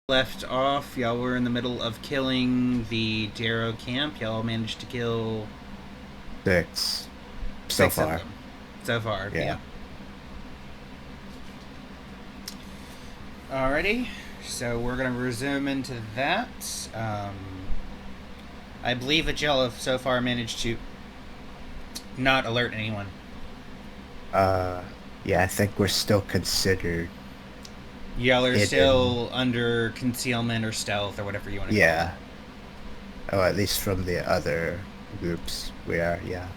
left off, y'all were in the middle of killing the Darrow camp. Y'all managed to kill 6 so 6 of far. them so far. Yeah. Yeah. Alrighty. So we're gonna resume into that. I believe that y'all have so far managed to not alert anyone. Uh, yeah, I think we're still considered Y'all are hidden. still under concealment or stealth or whatever you want to call it. Yeah. Oh, at least from the other groups we are, yeah.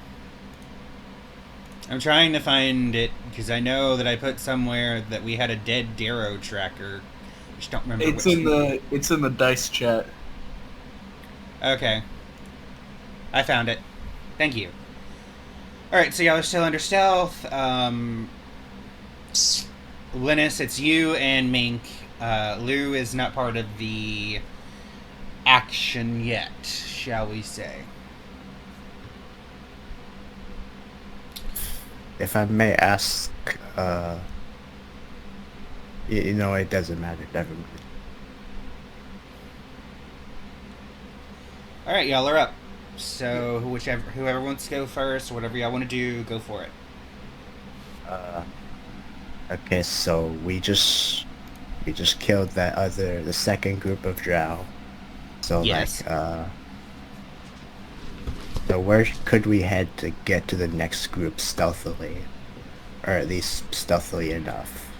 I'm trying to find it because I know that I put somewhere that we had a dead Darrow tracker. I just don't remember It's which. in the dice chat. Okay, I found it. Thank you. Alright, so y'all are still under stealth. Linus, it's you and Mink. Lou is not part of the action yet, shall we say. If I may ask, it doesn't matter. Never mind. Alright, y'all are up. So whoever wants to go first, whatever y'all want to do, go for it. Uh, okay, so we just killed the second group of drow. So Yes. so where could we head to get to the next group stealthily? Or at least stealthily enough?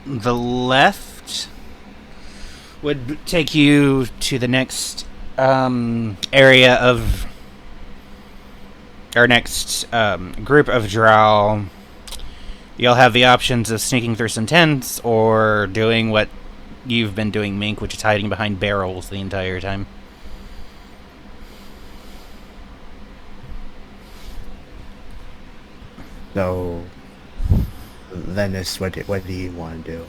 The left would take you to the next area of our next group of drow. You'll have the options of sneaking through some tents or doing what you've been doing, Mink, which is hiding behind barrels the entire time. So, Lennis, what do you want to do?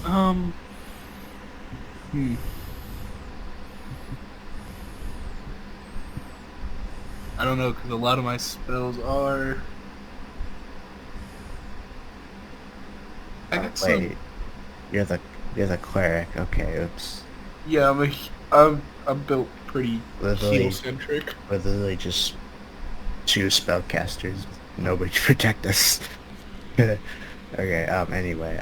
Um. I don't know because a lot of my spells are. I got some. Wait, you're the you're the cleric. Okay, oops. Yeah, I'm built pretty heal Literally, centric. we're literally just two spellcasters. Nobody to protect us. Okay. Anyway.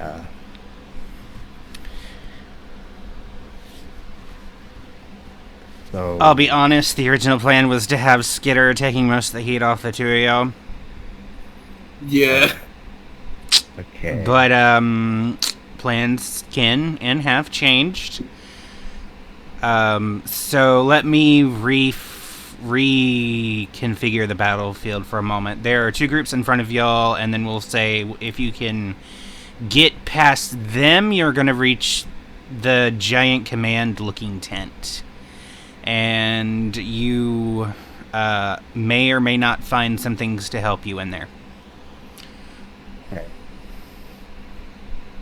I'll So be honest, the original plan was to have Skitter taking most of the heat off the two of y'all. Yeah. okay. But, plans can and have changed. So let me reconfigure the battlefield for a moment. There are two groups in front of y'all, and then we'll say if you can get past them, you're going to reach the giant command-looking tent. And you may or may not find some things to help you in there. Okay.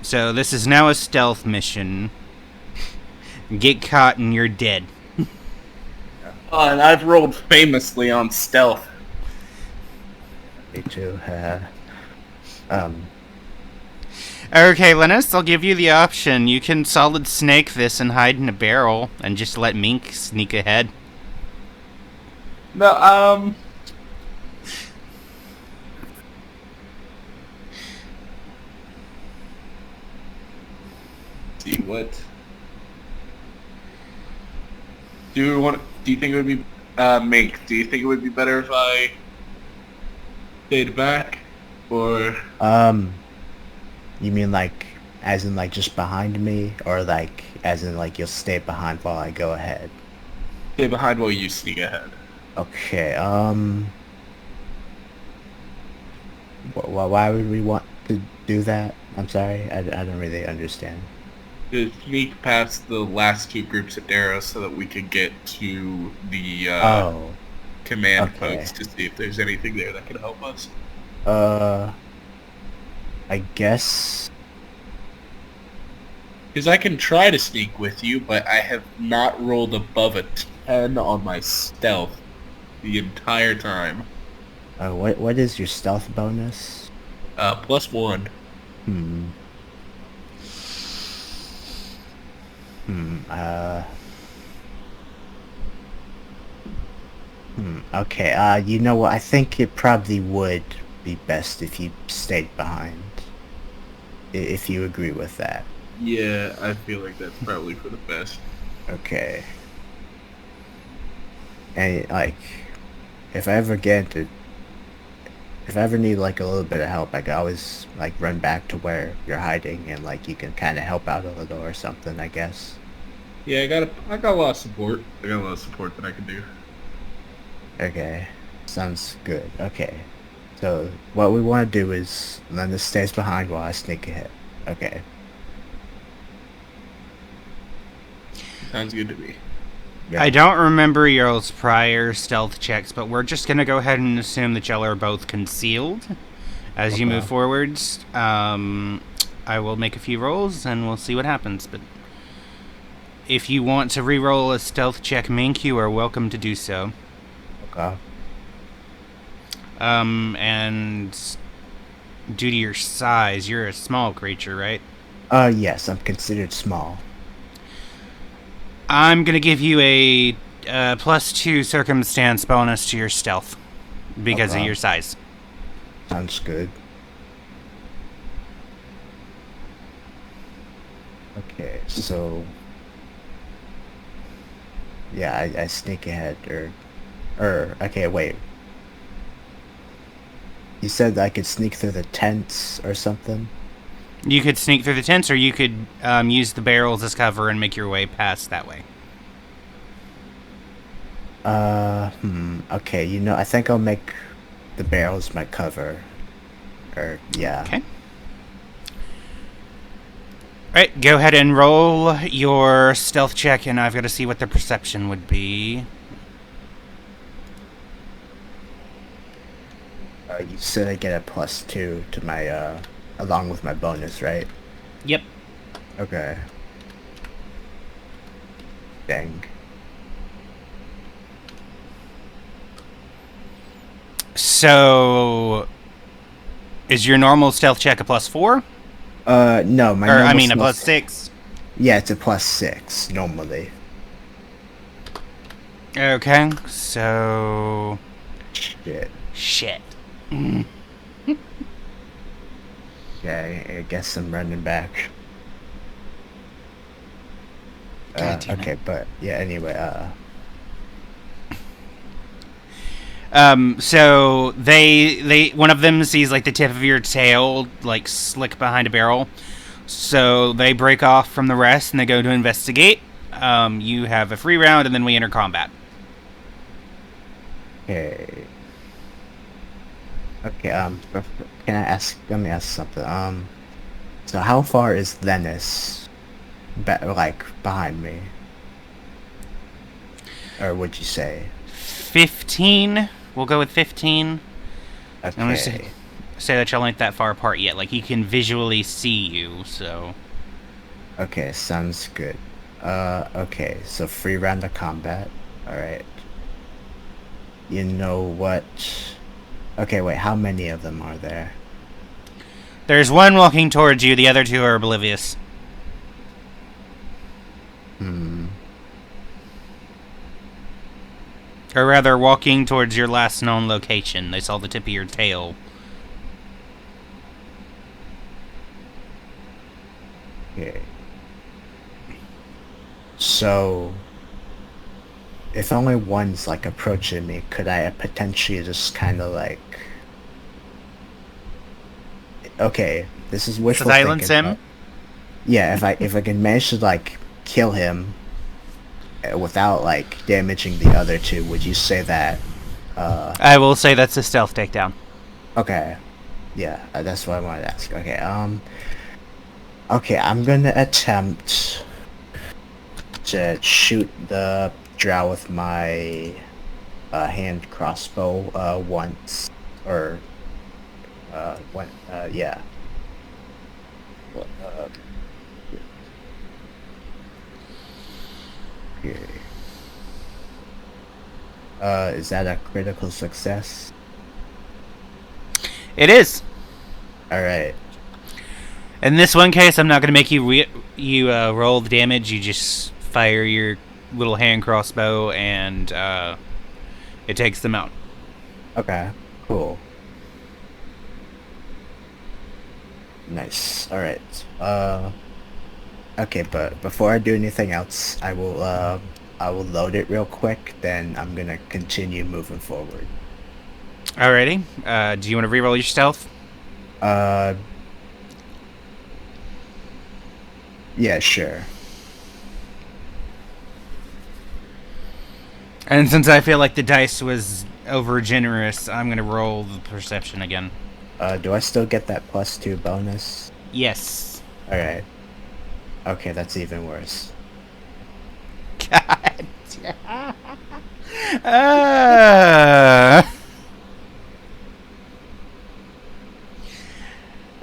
So this is now a stealth mission. Get caught and you're dead. And I've rolled famously on stealth. Me too. Um. Okay, Linus, I'll give you the option. You can solid snake this and hide in a barrel and just let Mink sneak ahead. No, see what? Do you think it would be Mink? Do you think it would be better if I stayed back, or You mean like, as in like just behind me, or like as in like you'll stay behind while I go ahead? stay behind while you sneak ahead? Okay. Why would we want to do that? I'm sorry. I don't really understand. To sneak past the last two groups of Darrow so that we could get to the Oh. command Okay. post to see if there's anything there that could help us. Uh. I guess. Because I can try to sneak with you, but I have not rolled above a 10 on my stealth the entire time. What is your stealth bonus? +1. Hmm. Hmm. Okay. You know what? I think it probably would be best if you stayed behind. If you agree with that. Yeah, I feel like that's probably for the best. Okay. And like, if I ever get into, if I ever need like a little bit of help, I can always like run back to where you're hiding, and like you can kind of help out a little or something, I guess. Yeah, I got a lot of support. I got a lot of support that I can do. Okay. Sounds good. Okay. So what we want to do is Linda stays behind while I sneak ahead. Okay. Sounds good to me. Yeah. I don't remember y'all's prior stealth checks, but we're just gonna go ahead and assume that y'all are both concealed as you move Okay. forwards. I will make a few rolls and we'll see what happens. But if you want to re-roll a stealth check, Mink, you are welcome to do so. Okay. And due to your size, you're a small creature, right? Yes, I'm considered small. I'm gonna give you a +2 circumstance bonus to your stealth because of Okay. your size. Sounds good. Okay, so yeah, I sneak ahead okay, wait. You said I could sneak through the tents or something? You could sneak through the tents, or you could use the barrels as cover and make your way past that way. Okay, I think I'll make the barrels my cover. Yeah. Okay. Alright, go ahead and roll your stealth check, and I've got to see what the perception would be. You said I get a +2 to my, along with my bonus, right? Yep. Okay. Dang. So, is your normal stealth check a +4? No, my Or, I normal mean, a stealth- +6? Yeah, it's a +6, normally. Okay, so... Shit. Shit. Okay, I guess I'm running back. God damn it. Okay, but, yeah, anyway, So they one of them sees like the tip of your tail like slick behind a barrel. So they break off from the rest and they go to investigate. You have a free round and then we enter combat. okay. Okay, let me ask something. So how far is Lennis, behind me? Or would you say? 15. We'll go with 15. Okay. I'm gonna say that y'all ain't that far apart yet. Like he can visually see you, so. Okay, sounds good. Okay, so free round of combat. Alright. You know what? Okay, wait, how many of them are there? There's one walking towards you. The other two are oblivious. Or rather, walking towards your last known location. They saw the tip of your tail. Okay. So, if only one's like approaching me, could I potentially just kind of like... Okay, this is wishful Silence thinking, him? but- Yeah, if I can manage to like kill him without like damaging the other two, would you say that? I will say that's a stealth takedown. Okay, yeah, that's what I wanted to ask. Okay, okay, I'm gonna attempt to shoot the drow with my hand crossbow once, or yeah. Okay. Is that a critical success? It is. Alright. In this one case, I'm not going to make you roll the damage. You just fire your little hand crossbow, and it takes them out. Okay, cool. Nice. All right. Okay, but before I do anything else, I will load it real quick. Then I'm gonna continue moving forward. Alrighty. Do you want to reroll your stealth? Yeah, sure. And since I feel like the dice was over generous, I'm gonna roll the perception again. Do I still get that +2 bonus? Yes. All right. Okay, that's even worse. God.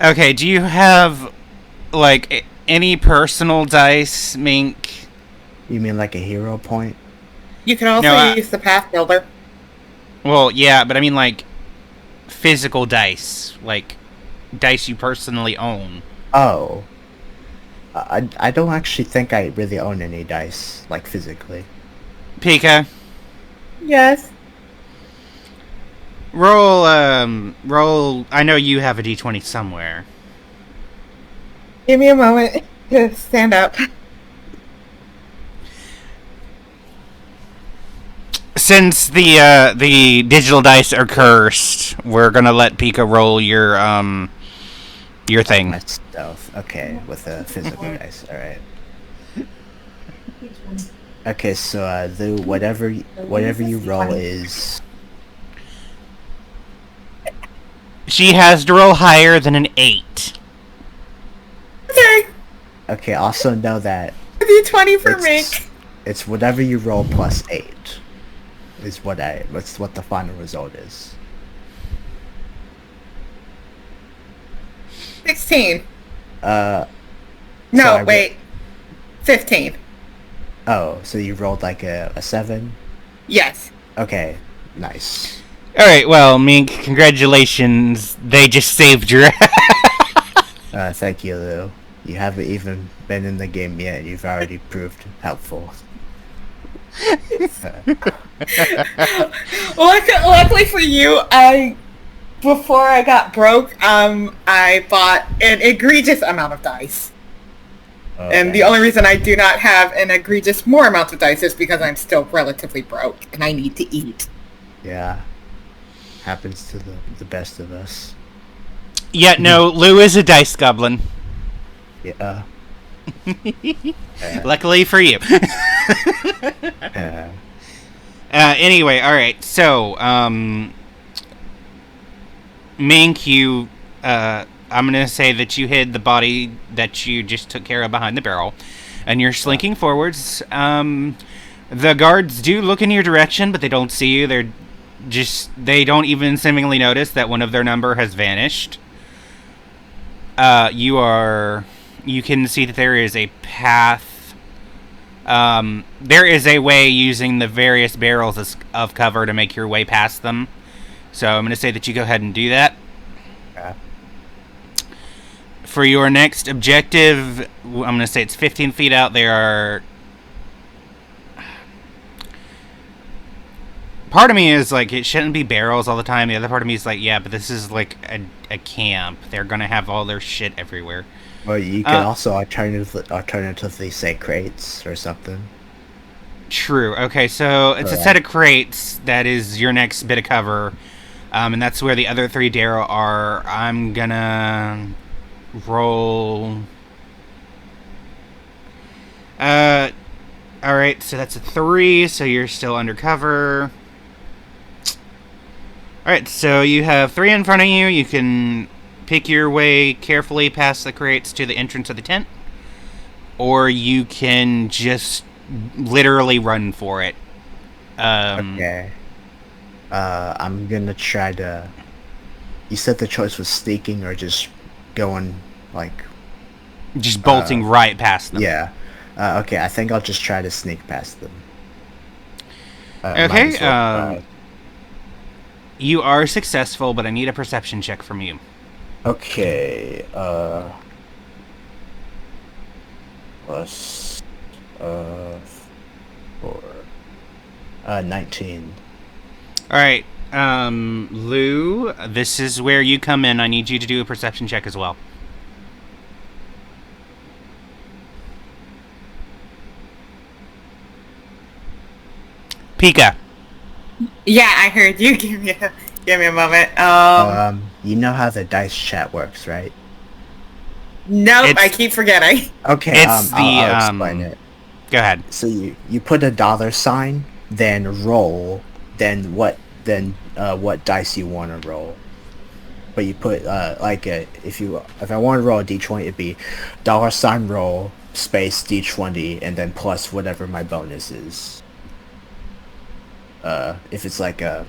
Okay, do you have, like, any personal dice, Mink? You mean like a hero point? You can also No, use the path builder. Well, yeah, but I mean, like, physical dice. Like, dice you personally own. Oh. I don't actually think I really own any dice, like physically. Pika, Yes. roll, I know you have a d20 somewhere. Give me a moment to stand up. Since the digital dice are cursed, we're gonna let Pika roll your thing. My stealth. Okay, with a physical dice. All right. Okay, so Lou, whatever you roll is. She has to roll higher than an 8. Okay. Okay. Also know that D20 for me. it's whatever you roll +8 is what the final result is. 16. So No, I wait. 15. Oh, so you rolled like a 7? Yes. Okay, nice. Alright, well, Mink, congratulations. They just saved your Thank you, Lou. You haven't even been in the game yet. You've already proved helpful. Luckily for you, before I got broke, I bought an egregious amount of dice. And the only reason I do not have an egregious more amount of dice is because I'm still relatively broke and I need to eat. Yeah. Happens to the best of us. Yeah, no, Lou is a dice goblin. Yeah. Luckily for you. Anyway, alright, so, Mink, I'm gonna say that you hid the body that you just took care of behind the barrel, and you're slinking forwards. The guards do look in your direction, but they don't see you. They don't even seemingly notice that one of their number has vanished. You can see that there is a path. There is a way using the various barrels of cover to make your way past them. So I'm going to say that you go ahead and do that. Okay. For your next objective, I'm going to say it's 15 feet out. There are... Part of me is like, it shouldn't be barrels all the time. The other part of me is like, yeah, but this is like a camp. They're going to have all their shit everywhere. Well, you can also alternatively say crates or something. True. Okay, so it's a set of crates that is your next bit of cover. And that's where the other 3 Darrow are. I'm gonna roll... Alright, so that's a 3, so you're still undercover. Alright, so you have 3 in front of you. You can pick your way carefully past the crates to the entrance of the tent. Or you can just literally run for it. Okay. I'm gonna try to... You said the choice was sneaking or just going, like... Just bolting right past them. Yeah. Okay, I think I'll just try to sneak past them. Okay, you are successful, but I need a perception check from you. Okay, plus 4. 19. All right, Lou, this is where you come in. I need you to do a perception check as well. Pika. Yeah, I heard you. Give me a moment. You know how the dice chat works, right? Nope, I keep forgetting. Okay, It's I'll explain it. Go ahead. So you put a $sign, then roll, then what dice you want to roll. But you put if I want to roll a d20, it'd be $sign roll space d20 and then plus whatever my bonus is. If it's like a,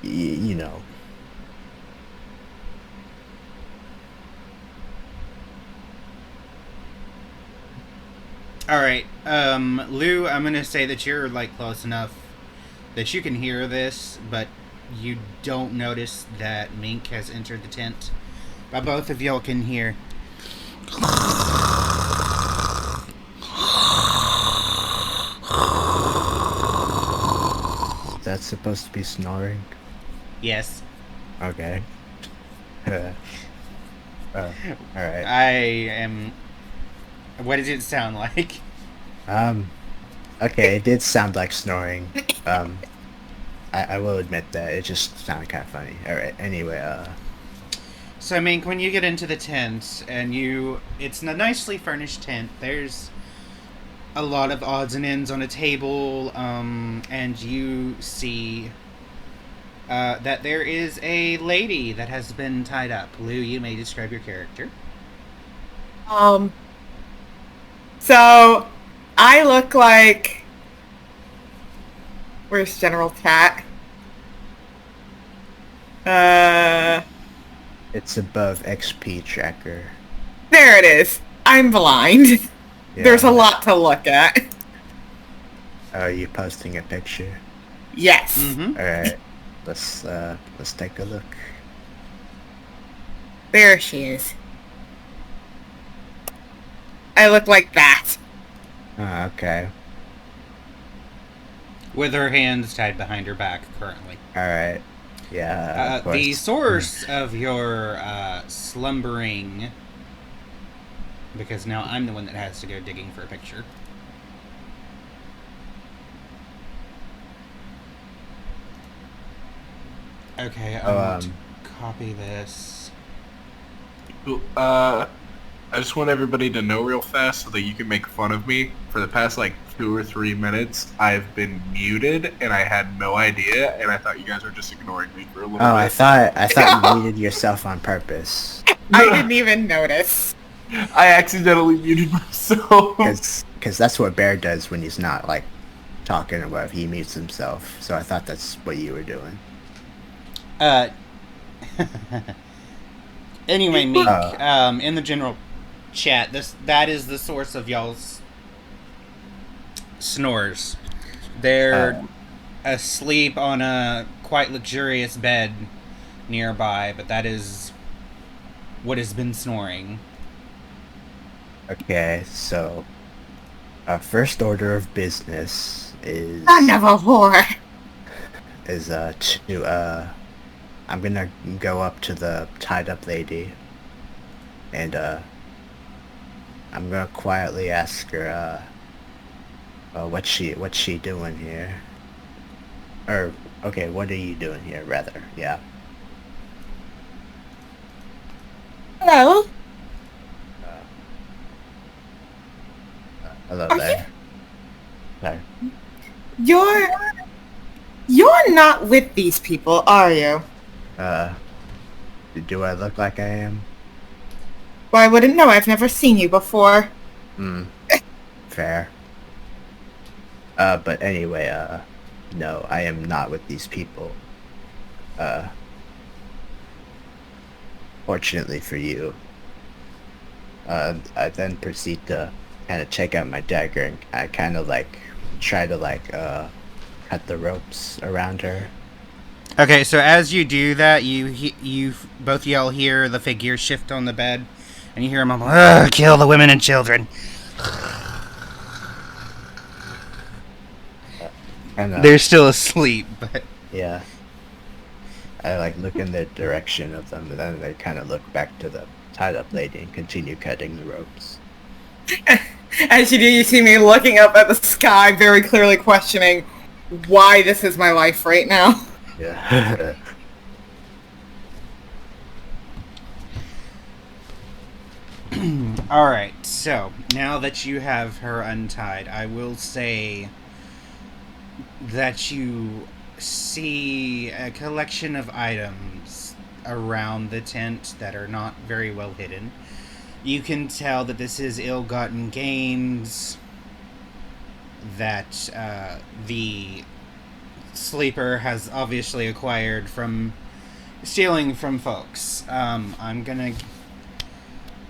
you know. All right, Lou, I'm gonna say that you're like close enough that you can hear this, but you don't notice that Mink has entered the tent. But both of y'all can hear. That's supposed to be snoring? Yes. Okay. Alright. I am. What does it sound like? Okay, it did sound like snoring. I will admit that. It just sounded kind of funny. Alright, anyway, So, Mink, when you get into the tent, and it's a nicely furnished tent, there's a lot of odds and ends on a table, and you see that there is a lady that has been tied up. Lou, you may describe your character. So, I look like... Where's General Cat? it's above XP tracker. There it is. I'm blind. Yeah. There's a lot to look at. Are you posting a picture? Yes. Mm-hmm. Alright, let's take a look. There she is. I look like that. Oh, okay. With her hands tied behind her back currently. Alright. Yeah, of course. The source of your slumbering, because now I'm the one that has to go digging for a picture. Okay, I'm going to copy this. I just want everybody to know real fast so that you can make fun of me. For the past, 2 or 3 minutes, I've been muted, and I had no idea, and I thought you guys were just ignoring me for a little bit. I thought you muted yourself on purpose. I didn't even notice. I accidentally muted myself. Because that's what Bear does when he's not, talking or whatever. He mutes himself. So I thought that's what you were doing. Anyway, Meek, in the general chat, that is the source of y'all's snores. They're asleep on a quite luxurious bed nearby, but that is what has been snoring. Okay, so our first order of business is Son of a whore. I'm gonna go up to the tied up lady and I'm gonna quietly ask her what's she doing here? Or okay, what are you doing here rather? Yeah. Hello? Hello Are there. Sorry. You're not with these people, are you? Do I look like I am? Well, I wouldn't know. I've never seen you before. Fair. But anyway, no, I am not with these people. Fortunately for you. I then proceed to kind of check out my dagger and I kind of try to cut the ropes around her. Okay, so as you do that, you both y'all hear the figure shift on the bed, and you hear him mumble, "Ugh, kill the women and children." They're still asleep, but yeah. I like look in the direction of them, and then they kind of look back to the tied up lady and continue cutting the ropes. As you do, you see me looking up at the sky, very clearly questioning why this is my life right now. Yeah. Alright, so now that you have her untied, I will say that you see a collection of items around the tent that are not very well hidden. You can tell that this is ill-gotten gains that the sleeper has obviously acquired from stealing from folks. I'm gonna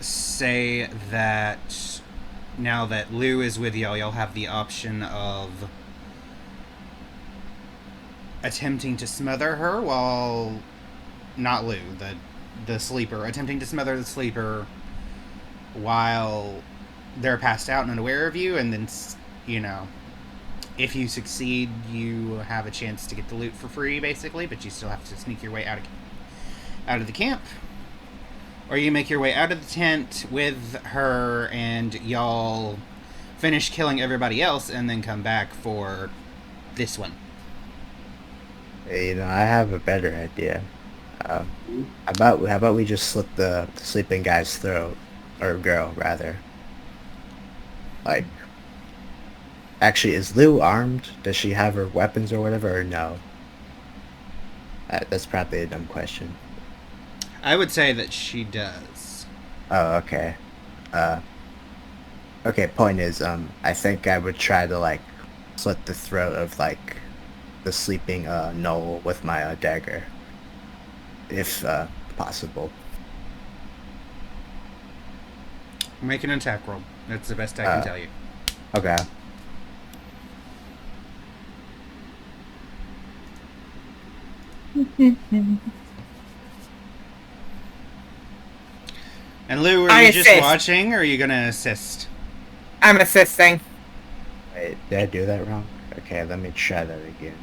say that now that Lou is with y'all have the option of attempting to smother her while... Not Lou, the sleeper. Attempting to smother the sleeper while they're passed out and unaware of you, and then, if you succeed, you have a chance to get the loot for free, basically, but you still have to sneak your way out of the camp. Or you make your way out of the tent with her and y'all finish killing everybody else and then come back for this one. Hey, I have a better idea. How about we just slit the sleeping guy's throat, or girl rather. Like, actually, is Lou armed? Does she have her weapons or whatever, or no? That's probably a dumb question. I would say that she does. Oh, okay. Okay, point is, I think I would try to, like, slit the throat of, like, the sleeping, Noel with my, dagger. If, possible. Make an attack roll. That's the best I can tell you. Okay. And Lou, are you just watching, or are you gonna assist? I'm assisting. Wait, did I do that wrong? Okay, let me try that again.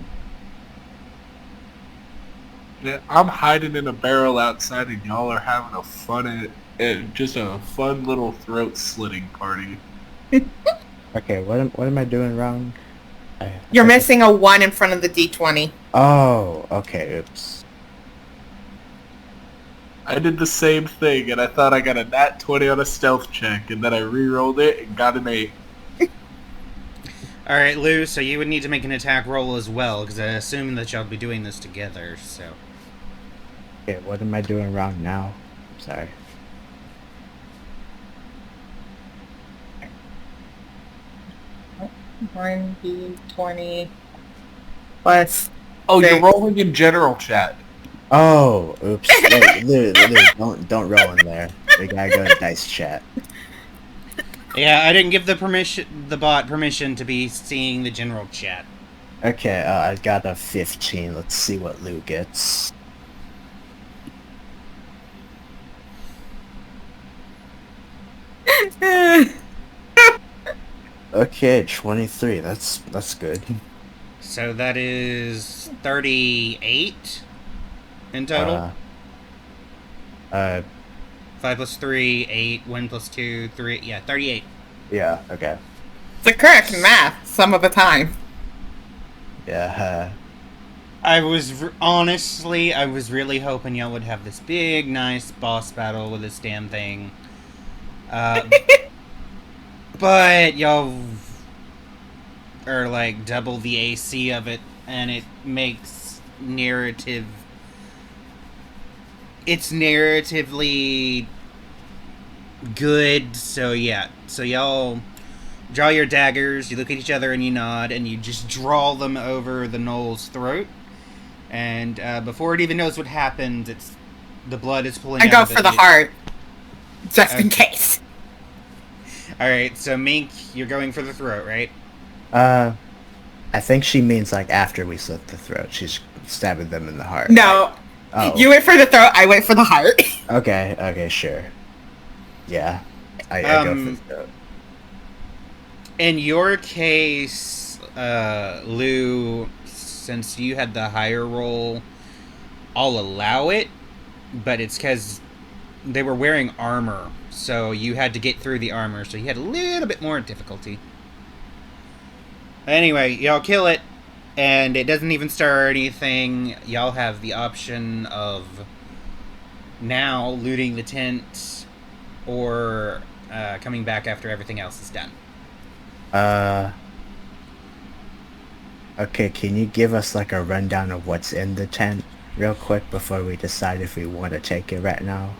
Yeah, I'm hiding in a barrel outside, and y'all are having a just a fun little throat slitting party. Okay, what am I doing wrong? You're missing a 1 in front of the D20. Oh, okay, oops. I did the same thing, and I thought I got a nat 20 on a stealth check, and then I re-rolled it and got an 8. Alright, Lou, so you would need to make an attack roll as well, because I assume that y'all be doing this together, so... Okay, what am I doing wrong now? Sorry. One D20 plus... Oh, you're rolling in general chat. Oh, oops. Wait, Lou, don't roll in there. We gotta go to dice chat. Yeah, I didn't give the bot permission to be seeing the general chat. Okay, I got a 15. Let's see what Lou gets. Okay, 23. That's good. So that is 38 in total? 5 plus 3, 8, 1 plus 2, 3, yeah, 38. Yeah, okay. It's the correct math some of the time. Yeah, I was really hoping y'all would have this big, nice boss battle with this damn thing. But y'all are like double the AC of it, and it makes it's narratively good, so yeah. So y'all draw your daggers, you look at each other and you nod, and you just draw them over the knoll's throat. And before it even knows what happened, the blood is pulling out I go of it. for the heart, just in case. Alright, so Mink, you're going for the throat, right? I think she means like after we slit the throat. She's stabbing them in the heart. No. Oh. You went for the throat, I went for the heart. Okay, sure. Yeah. I go for the throat. In your case, Lou, since you had the higher roll, I'll allow it, but it's because they were wearing armor, so you had to get through the armor, so you had a little bit more difficulty. Anyway, y'all kill it, and it doesn't even stir or anything. Y'all have the option of now looting the tent or coming back after everything else is done. Okay, can you give us like a rundown of what's in the tent real quick before we decide if we want to take it right now?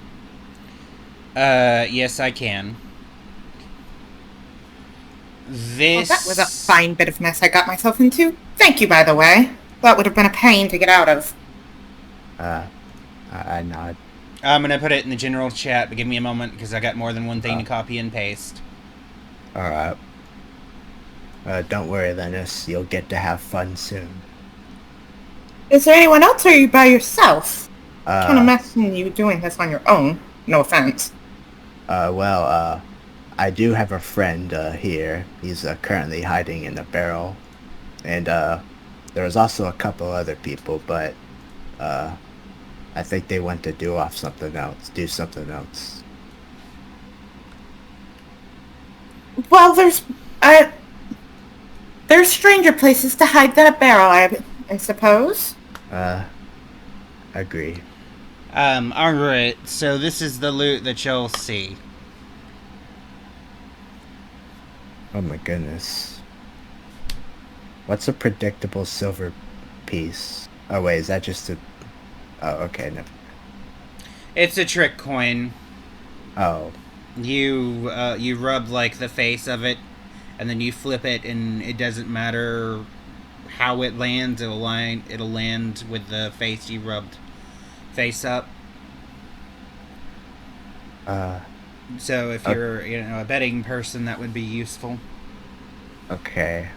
Yes, I can. This... Well, that was a fine bit of mess I got myself into. Thank you, by the way. That would have been a pain to get out of. I nod. I'm gonna put it in the general chat, but give me a moment, because I got more than one thing to copy and paste. Alright. Don't worry, Linus. You'll get to have fun soon. Is there anyone else, or are you by yourself? Can't imagine you doing this on your own. No offense. Well, I do have a friend, here. He's, currently hiding in a barrel. And, there's also a couple other people, but, I think they went to do something else. Well, there's stranger places to hide than a barrel, I suppose. Agree. Alright, so this is the loot that you'll see. Oh my goodness. What's a predictable silver piece? Oh wait, is that just a... Oh, okay, no. It's a trick coin. Oh. You rub, like, the face of it, and then you flip it, and it doesn't matter how it lands, it'll land with the face you rubbed face up. So if you're, a betting person, that would be useful. Okay.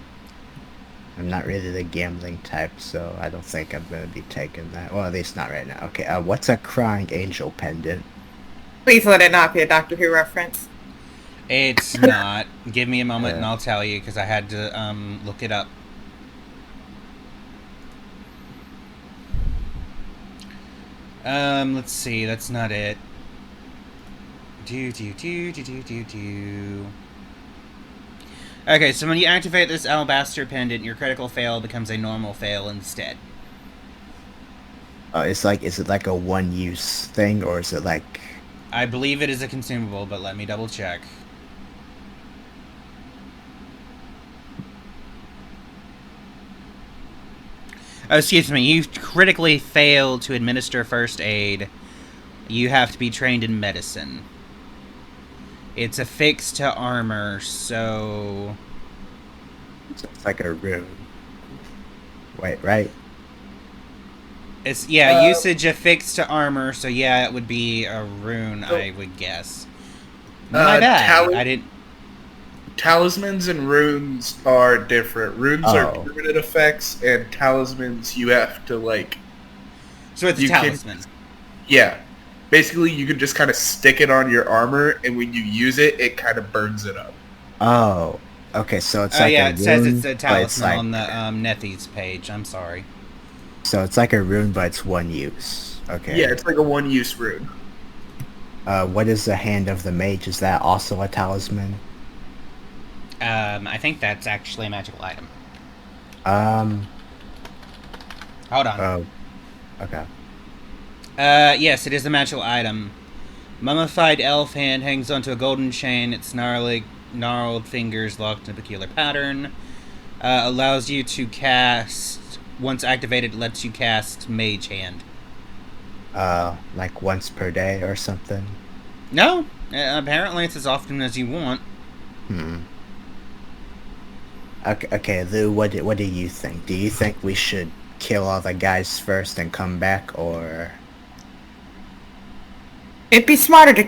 I'm not really the gambling type, so I don't think I'm gonna be taking that. Well, at least not right now. Okay, what's a crying angel pendant? Please let it not be a Doctor Who reference. It's not. Give me a moment and I'll tell you, because I had to look it up. Let's see. That's not it. Okay, so when you activate this alabaster pendant, your critical fail becomes a normal fail instead. Is it like a one-use thing, or is it like... I believe it is a consumable, but let me double check. Oh, excuse me, you critically fail to administer first aid. You have to be trained in medicine. It's affixed to armor, so... It's like a rune. Wait, right? It's, yeah, usage affixed to armor, so yeah, it would be a rune, I would guess. My bad, I didn't... Talismans and runes are different. Runes are permanent effects, and talismans you have to, like... So it's a talisman. Yeah. Basically, you can just kind of stick it on your armor, and when you use it, it kind of burns it up. Oh. Okay, so it's like a rune, it says it's a talisman like, on the Nethies page. I'm sorry. So it's like a rune, but it's one use. Okay. Yeah, it's like a one-use rune. What is the Hand of the Mage? Is that also a talisman? I think that's actually a magical item. Hold on. Oh. Okay. Yes, it is a magical item. Mummified elf hand hangs onto a golden chain. Its gnarled fingers locked in a peculiar pattern. Allows you to cast... Once activated, it lets you cast Mage Hand. Like once per day or something? No. Apparently it's as often as you want. Okay, Lou, what do you think? Do you think we should kill all the guys first and come back, or... It'd be smarter to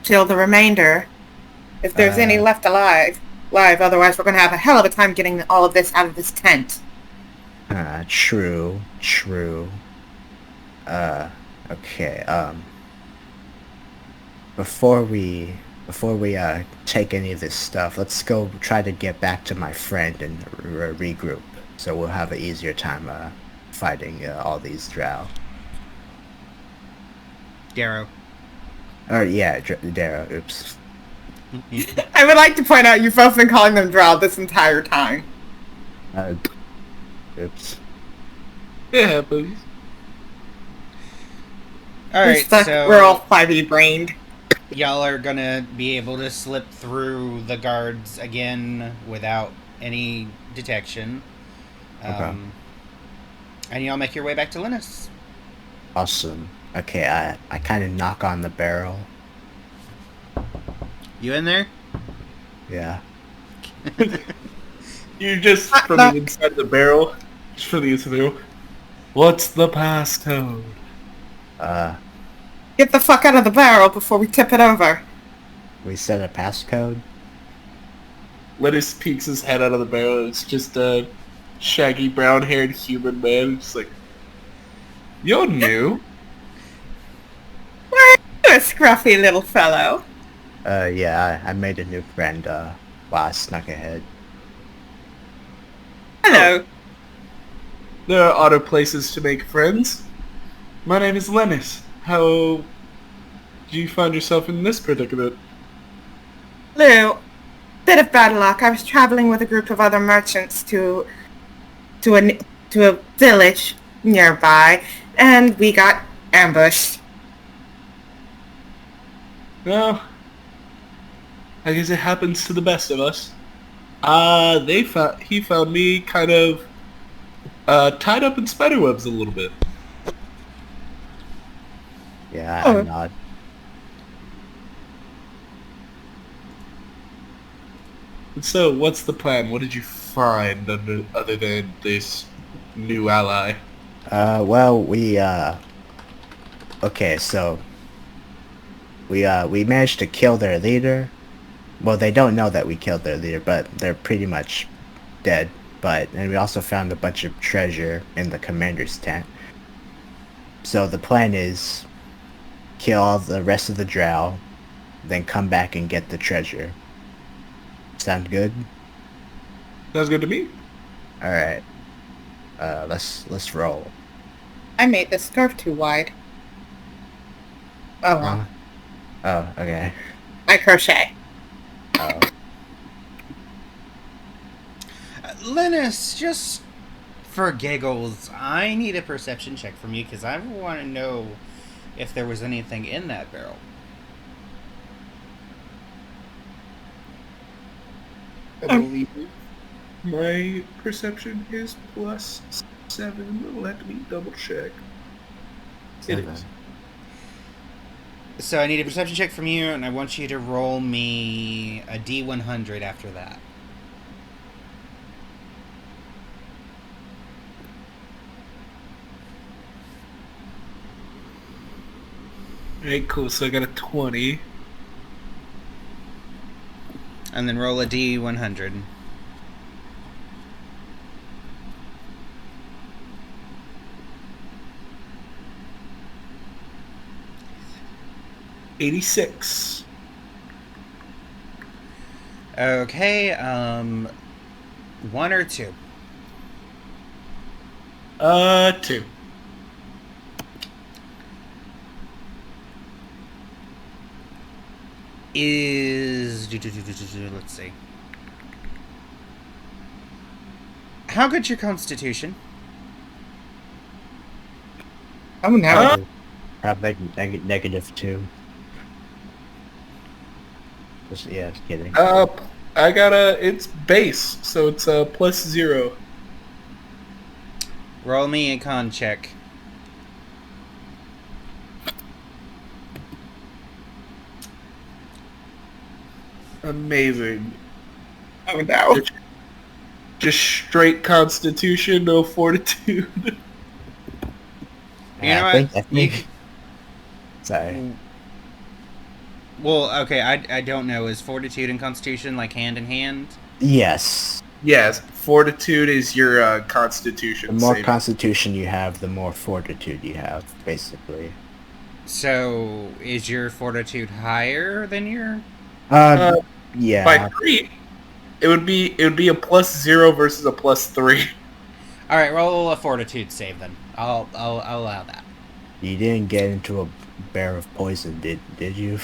kill the remainder, if there's any left alive. Otherwise we're gonna have a hell of a time getting all of this out of this tent. True. Okay, before we before we take any of this stuff, let's go try to get back to my friend and regroup. So we'll have an easier time fighting all these drow. Darrow. Or yeah, Darrow. Oops. I would like to point out you've both been calling them drow this entire time. Oops. It happens. Alright, so we're all 5e brained. y'all are gonna be able to slip through the guards again without any detection. Okay. And y'all make your way back to Linus. Awesome. Okay, I kind of knock on the barrel. You in there? Yeah. You just from the inside the barrel. Just from the inside the barrel. What's the passcode? Get the fuck out of the barrel before we tip it over. We set a passcode. Lettuce peeks his head out of the barrel. It's just a shaggy brown-haired human man. Just like, you're new. Where are you, a scruffy little fellow? Yeah, I made a new friend while I snuck ahead. Hello. There are other places to make friends. My name is Lennis. How do you find yourself in this predicament? Lou, bit of bad luck. I was traveling with a group of other merchants to a village nearby, and we got ambushed. Well, I guess it happens to the best of us. He found me kind of tied up in spiderwebs a little bit. Yeah, I nod. So, what's the plan? What did you find other than this new ally? Well, okay, so we managed to kill their leader. Well, they don't know that we killed their leader, but they're pretty much dead. And we also found a bunch of treasure in the commander's tent. So the plan is kill all the rest of the drow, then come back and get the treasure. Sound good? Sounds good to me. All right. Let's roll. I made the scarf too wide. Oh, well. Oh, okay. I crochet. Oh. Linus, just for giggles, I need a perception check from you because I want to know if there was anything in that barrel. I believe my perception is +7. Let me double check. It is. So I need a perception check from you, and I want you to roll me a D100 after that. Alright, cool. So I got a 20. And then roll a D100. $86. Okay, 1 or 2? 2. Let's see. How good's your constitution? Oh no. Probably -2. Just kidding. I got it's base, so it's +0. Roll me a con check. Amazing. Oh no. Just straight constitution, no fortitude. You know I what? think. Sorry. Well, okay, I don't know. Is fortitude and constitution like hand in hand? Yes. Yes, fortitude is your constitution. The more saving. constitution you have, the more fortitude you have, basically. So, is your fortitude higher than your Uh, By yeah. 3, it would be a +0 versus a +3. All right, roll a fortitude save then. I'll allow that. You didn't get into a bear of poison, did you?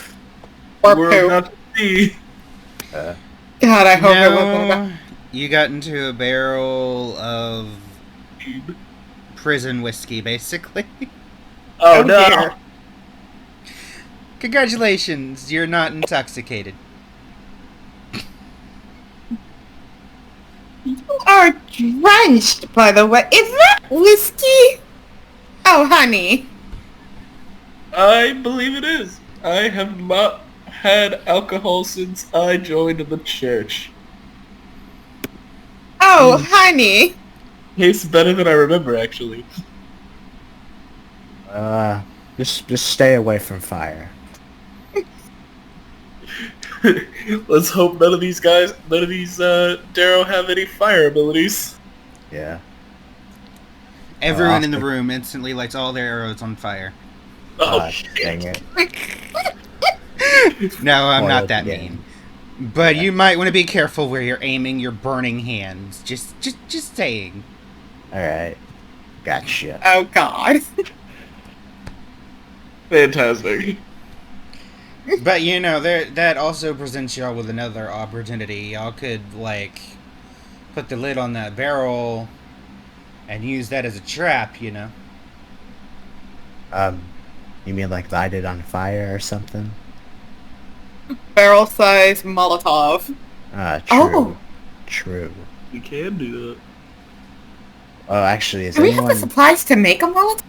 Or We're poop. about to see. Uh, God, I hope it wasn't No, you got into a barrel of prison whiskey, basically. Oh, Oh, no! dear. Congratulations, you're not intoxicated. You are drenched, by the way. Is that whiskey? Oh, honey. I believe it is. I have not had alcohol since I joined the church. Oh, honey. Tastes better than I remember, actually. just stay away from fire. Let's hope none of these Darrow have any fire abilities. Yeah. Everyone in the room instantly lights all their arrows on fire. Oh, Dang it. No, I'm not Spoiled that again. mean. But you might want to be careful where you're aiming your burning hands. Just saying. Alright. Gotcha. Oh, God. fantastic. But you know, that also presents y'all with another opportunity. Y'all could like put the lid on that barrel and use that as a trap, you know. You mean like light it on fire or something? Barrel-sized Molotov. True. Oh. True. You can do that. Oh, actually, is Do we have the anyone... supplies to make a Molotov?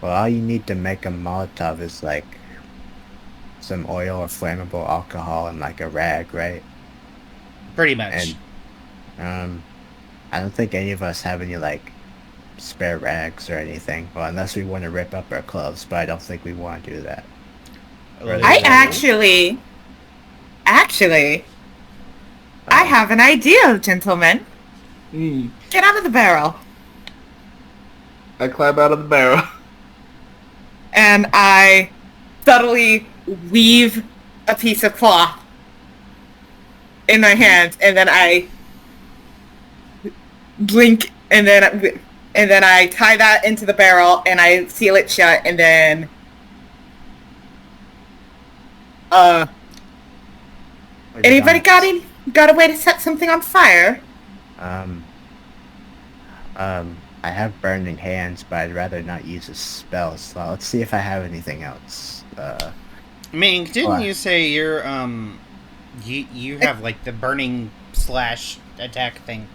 Well, all you need to make a Molotov is, like, some oil or flammable alcohol and, like, a rag, right? Pretty much. And, I don't think any of us have any, like, spare rags or anything. Well, unless we want to rip up our clothes, but I don't think we want to do that. I actually, I have an idea, gentlemen. Get out of the barrel. I climb out of the barrel. And I subtly weave a piece of cloth in my hand, and then I blink, and then I tie that into the barrel, and I seal it shut, and then anybody got a way to set something on fire? I have burning hands, but I'd rather not use a spell, so let's see if I have anything else. Mink, didn't what? you say you're you have like the burning / attack thing?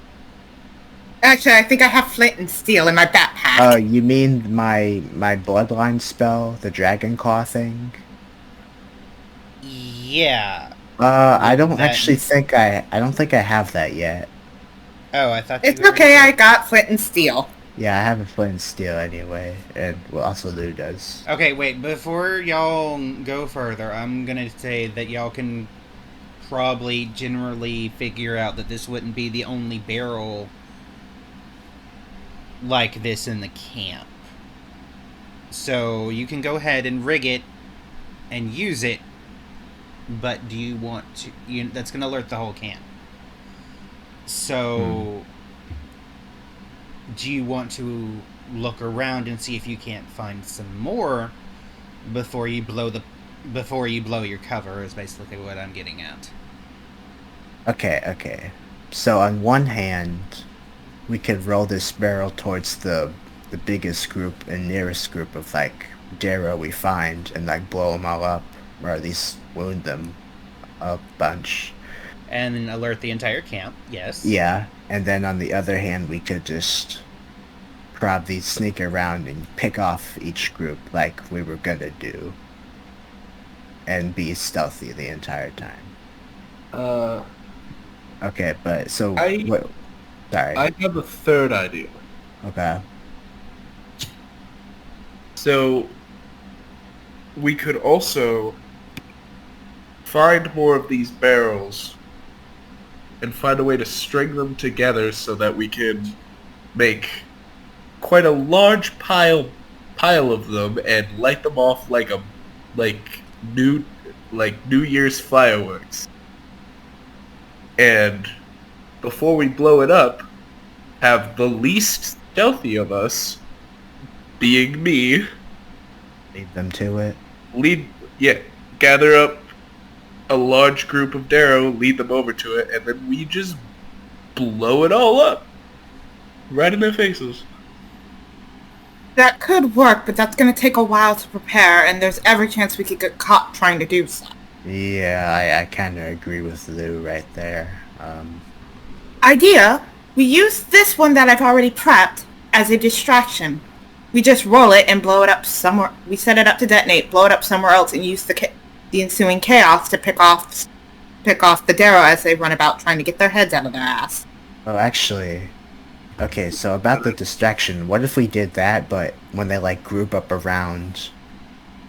Actually, I think I have flint and steel in my backpack. Oh, you mean my bloodline spell, the dragon claw thing? Yeah. I don't That- actually think I don't think I have that yet. Oh, I thought you It's were okay, gonna I say- got flint and steel. Yeah, I have a flint and steel anyway, and well, also Lou does. Okay, wait, before y'all go further, I'm gonna say that y'all can probably generally figure out that this wouldn't be the only barrel like this in the camp. So you can go ahead and rig it and use it, but do you want to... that's gonna alert the whole camp. So... Do you want to look around and see if you can't find some more before you blow your cover? Is basically what I'm getting at. Okay. So on one hand, we could roll this barrel towards the biggest group and nearest group of like Darrow we find, and like blow them all up, or at least wound them a bunch. And then alert the entire camp. Yes. Yeah, and then on the other hand, we could just probably sneak around and pick off each group like we were gonna do, and be stealthy the entire time. Okay, but so sorry. I have a third idea. Okay. So we could also find more of these barrels and find a way to string them together so that we could make quite a large pile of them and light them off like like New Year's fireworks. And before we blow it up, have the least stealthy of us, being me, Lead them to it. gather up a large group of Darrow, lead them over to it, and then we just blow it all up. Right in their faces. That could work, but that's going to take a while to prepare, and there's every chance we could get caught trying to do so. Yeah, I kind of agree with Lou right there. Idea, we use this one that I've already prepped as a distraction. We just roll it and blow it up somewhere. We set it up to detonate, blow it up somewhere else, and use the ensuing chaos to pick off the Darrow as they run about trying to get their heads out of their ass. Oh, actually, okay, so about the distraction, what if we did that, but when they, like, group up around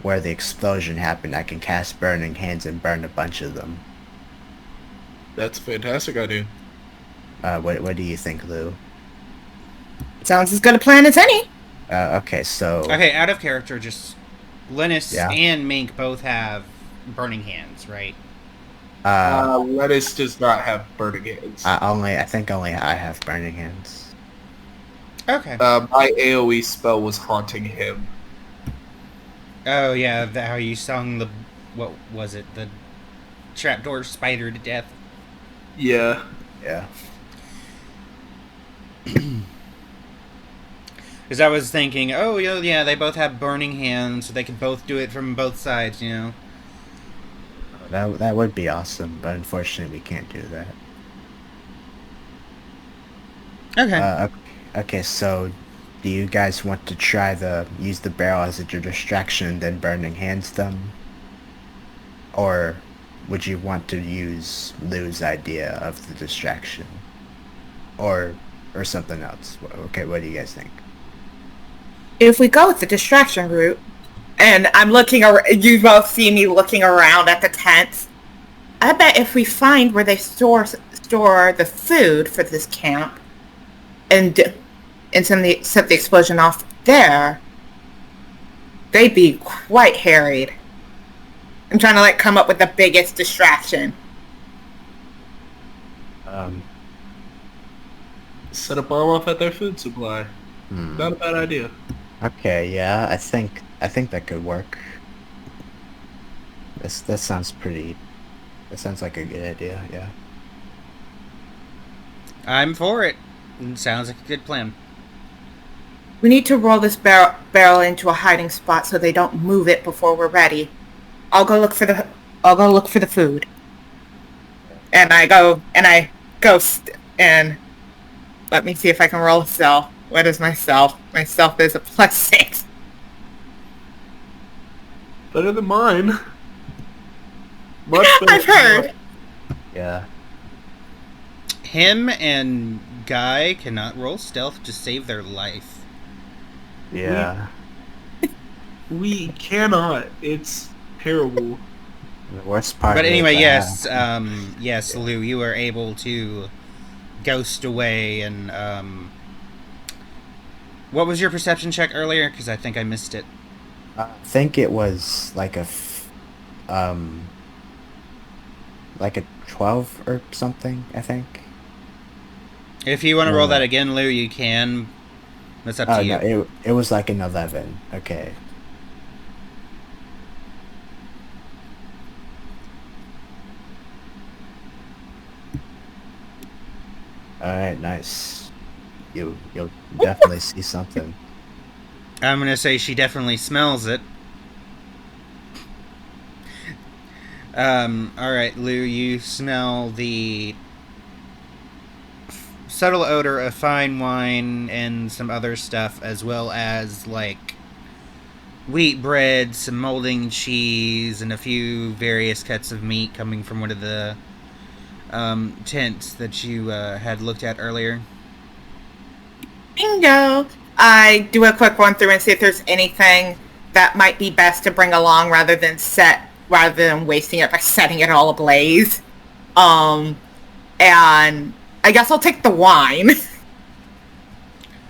where the explosion happened, I can cast Burning Hands and burn a bunch of them? That's a fantastic idea. What do you think, Lou? Sounds as good a plan as any. Okay, so... Okay, out of character, just Linus Yeah. and Mink both have burning hands, right? Lettuce does not have burning hands. I think only I have Burning Hands. Okay. My AoE spell was haunting him. Oh yeah, how you sung the, what was it, the trapdoor spider to death. Yeah. Yeah. Because I was thinking, oh yeah, they both have burning hands, so they could both do it from both sides, you know. That would be awesome, but unfortunately we can't do that. Okay. Okay, so do you guys want to try use the barrel as a distraction and then Burning Hands them? Or would you want to use Lou's idea of the distraction? Or something else? Okay, what do you guys think? If we go with the distraction route, and I'm looking around, you both see me looking around at the tents, I bet if we find where they store the food for this camp, and set the explosion off there, they'd be quite harried. I'm trying to, like, come up with the biggest distraction. Set a bomb off at their food supply. Not a bad idea. Okay, yeah, I think that could work. That sounds like a good idea, yeah. I'm for it. Sounds like a good plan. We need to roll this barrel into a hiding spot so they don't move it before we're ready. I'll go look for the food. And let me see if I can roll a stealth. What is my stealth? My stealth is a +6. Better than mine. Much better. I've heard. Yeah. Him and Guy cannot roll stealth to save their life. Yeah. We cannot. It's terrible. The worst part But is anyway, that- yes, Lou, you were able to ghost away and, what was your perception check earlier? Because I think I missed it. I think it was like a 12 or something, I think. If you want to roll that again, Lou, you can. That's up to you. No, it was like an 11. Okay. Alright, nice. You'll definitely see something. I'm going to say she definitely smells it. Alright, Lou, you smell the subtle odor of fine wine and some other stuff, as well as, like, wheat bread, some molding cheese, and a few various cuts of meat coming from one of the tents that you had looked at earlier. Bingo! I do a quick run through and see if there's anything that might be best to bring along rather than wasting it by setting it all ablaze. And I guess I'll take the wine.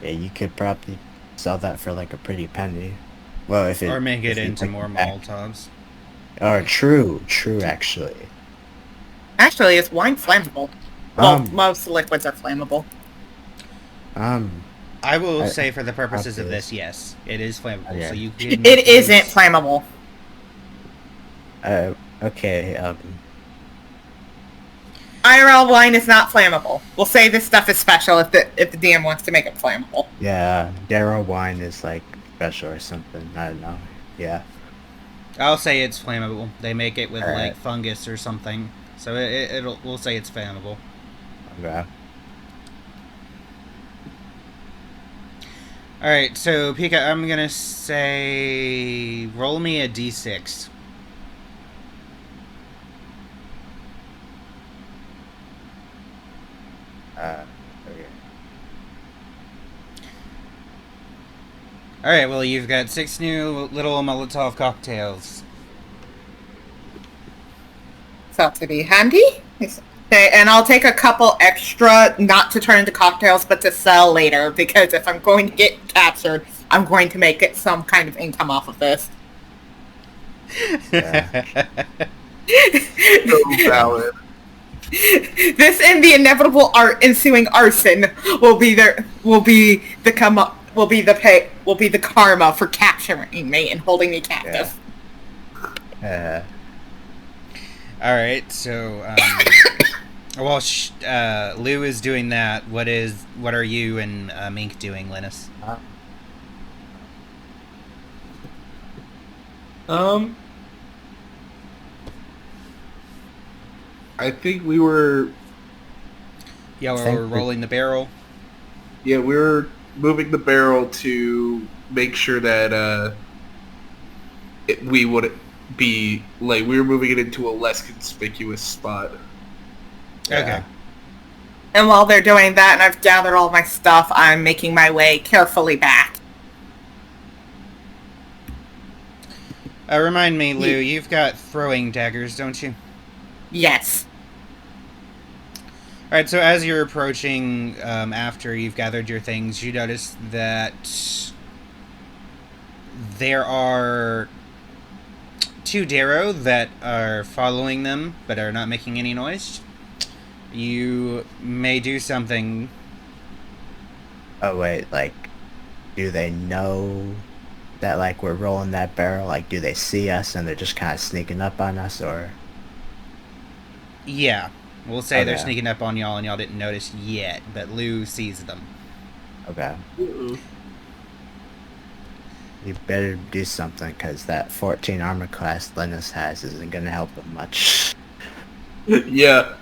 Yeah, you could probably sell that for like a pretty penny. Well, Or make it into more Molotovs. Oh, true, actually. Actually, is wine flammable? Well, Um, most liquids are flammable. I will I- say for the purposes of okay. this, yes, it is flammable. Okay. So you can It isn't flammable. Okay, IRL wine is not flammable. We'll say this stuff is special if the DM wants to make it flammable. yeah, Darrow wine is like special or something. I don't know. Yeah. I'll say it's flammable. They make it with Alright. like fungus or something. So we'll say it's flammable. Okay. Alright, so Pika, I'm gonna say roll me a d6. Okay. Alright, well you've got 6 new little Molotov cocktails. Thought to be handy. Okay, and I'll take a couple extra, not to turn into cocktails, but to sell later, because if I'm going to get captured, I'm going to make it some kind of income off of this. Yeah. So valid. This and the inevitable ensuing arson will be the karma for capturing me and holding me captive. Alright, so while Lou is doing that, what are you and Mink doing, Linus? I think we were Y'all Think are we- rolling the barrel. we were moving the barrel to make sure that we would be like we were moving it into a less conspicuous spot. Okay. And while they're doing that and I've gathered all my stuff, I'm making my way carefully back. Remind me, Lou, you've got throwing daggers, don't you? Yes. Alright, so as you're approaching, after you've gathered your things, you notice that there are 2 Darrow that are following them, but are not making any noise. You may do something. Oh wait, like, do they know that like we're rolling that barrel? Like, do they see us and they're just kind of sneaking up on us, or? Yeah, we'll say they're Okay. sneaking up on y'all and y'all didn't notice yet, but Lou sees them. Okay. You better do something, because that 14 armor class Linus has isn't gonna help him much. Yeah.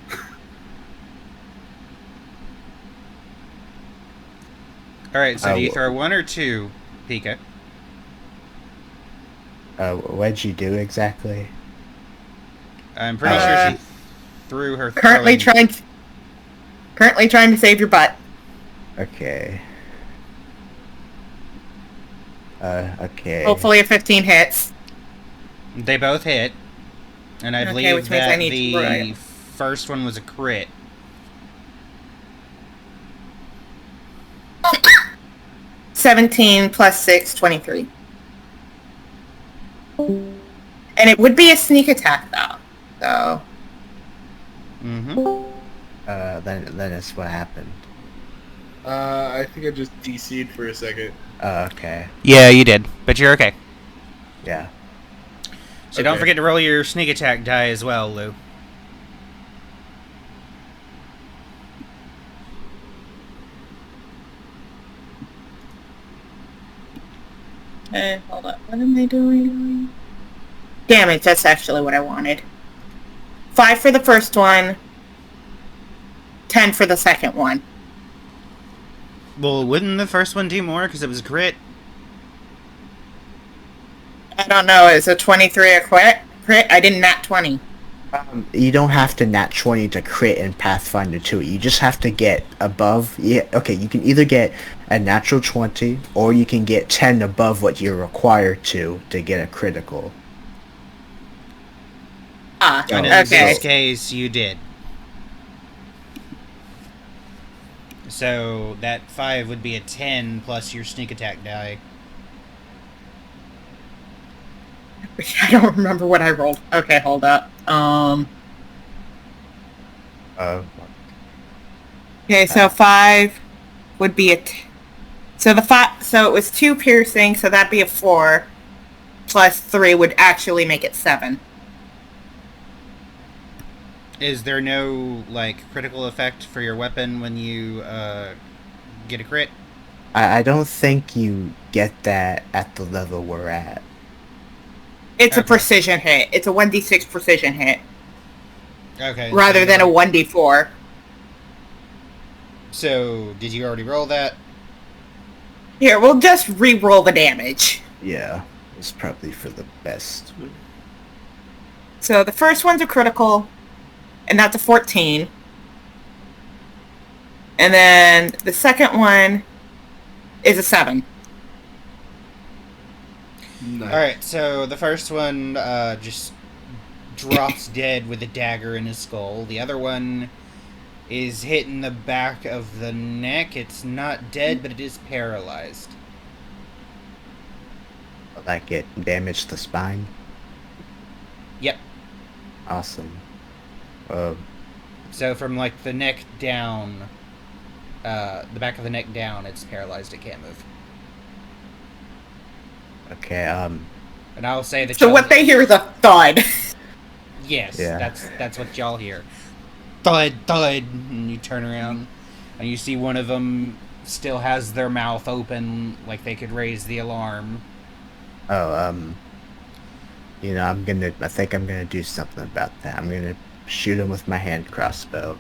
Alright, so do you wh- throw 1 or 2, Pika? What'd you do exactly? I'm pretty sure she threw her Currently throwing... trying to save your butt. Okay. Okay. Hopefully a 15 hits. They both hit. And I Okay, believe which means I that need to the roll. first one was a crit. 17 plus 6, 23. And it would be a sneak attack, though. So, Mm-hmm. Then Linus, what happened? I think I just DC'd for a second. Okay. Yeah, you did. But you're okay. Yeah. So don't Okay. forget to roll your sneak attack die as well, Lou. okay, hold up. What am I doing? Damn it, that's actually what I wanted. 5 for the first one. 10 for the second one. Well, wouldn't the first one do more because it was a crit? I don't know, is a 23 a crit? I didn't nat 20. You don't have to nat 20 to crit in Pathfinder 2. You just have to get above... Yeah, okay, you can either get a natural 20, or you can get 10 above what you're required to get a critical. Ah, And in okay. this case, you did. So that 5 would be a 10 plus your sneak attack die. I don't remember what I rolled. Okay, hold up. Okay, so 5 would be so the 5. So it was 2 piercing, so that'd be a 4. Plus 3 would actually make it 7. Is there no, like, critical effect for your weapon when you get a crit? I don't think you get that at the level we're at. It's a Okay. precision hit. It's a 1d6 precision hit. Okay. Rather so than a 1d4. So, did you already roll that? Here, we'll just re-roll the damage. Yeah, it's probably for the best. So the first one's a critical, and that's a 14. And then the second one is a 7. Nice. Alright, so the first one just drops dead with a dagger in his skull. The other one is hit in the back of the neck. It's not dead, but it is paralyzed. Like it damaged the spine. Yep. Awesome. So from, like, the neck down, the back of the neck down, it's paralyzed. It can't move. Okay, And I'll say that So what they hear is a thud. Yes, Yeah. that's what y'all hear. Thud, thud, and you turn around, and you see one of them still has their mouth open, like they could raise the alarm. I think I'm gonna do something about that. I'm gonna shoot him with my hand crossbow.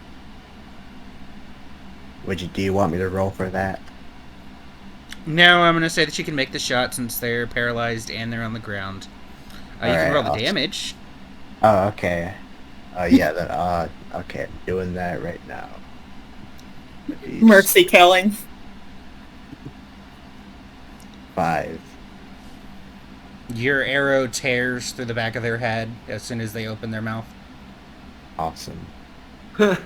Do you want me to roll for that? No, I'm gonna say that you can make the shot since they're paralyzed and they're on the ground. You can Alright, roll the awesome. damage. Oh, okay. Yeah, then, okay, I'm doing that right now. Mercy killing. 5. Your arrow tears through the back of their head as soon as they open their mouth. Awesome. Don't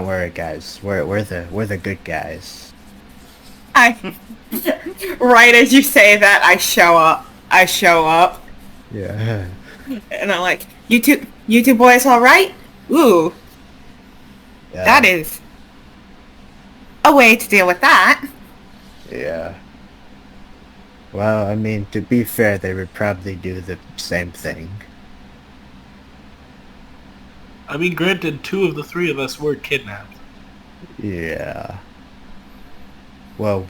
worry, guys. We're the good guys. Right as you say that, I show up. Yeah. And I'm like, you two boys all right? Ooh, Yeah. that is a way to deal with that. Yeah. Well, I mean, to be fair, they would probably do the same thing. I mean, granted, 2 of the 3 of us were kidnapped. Yeah. Well,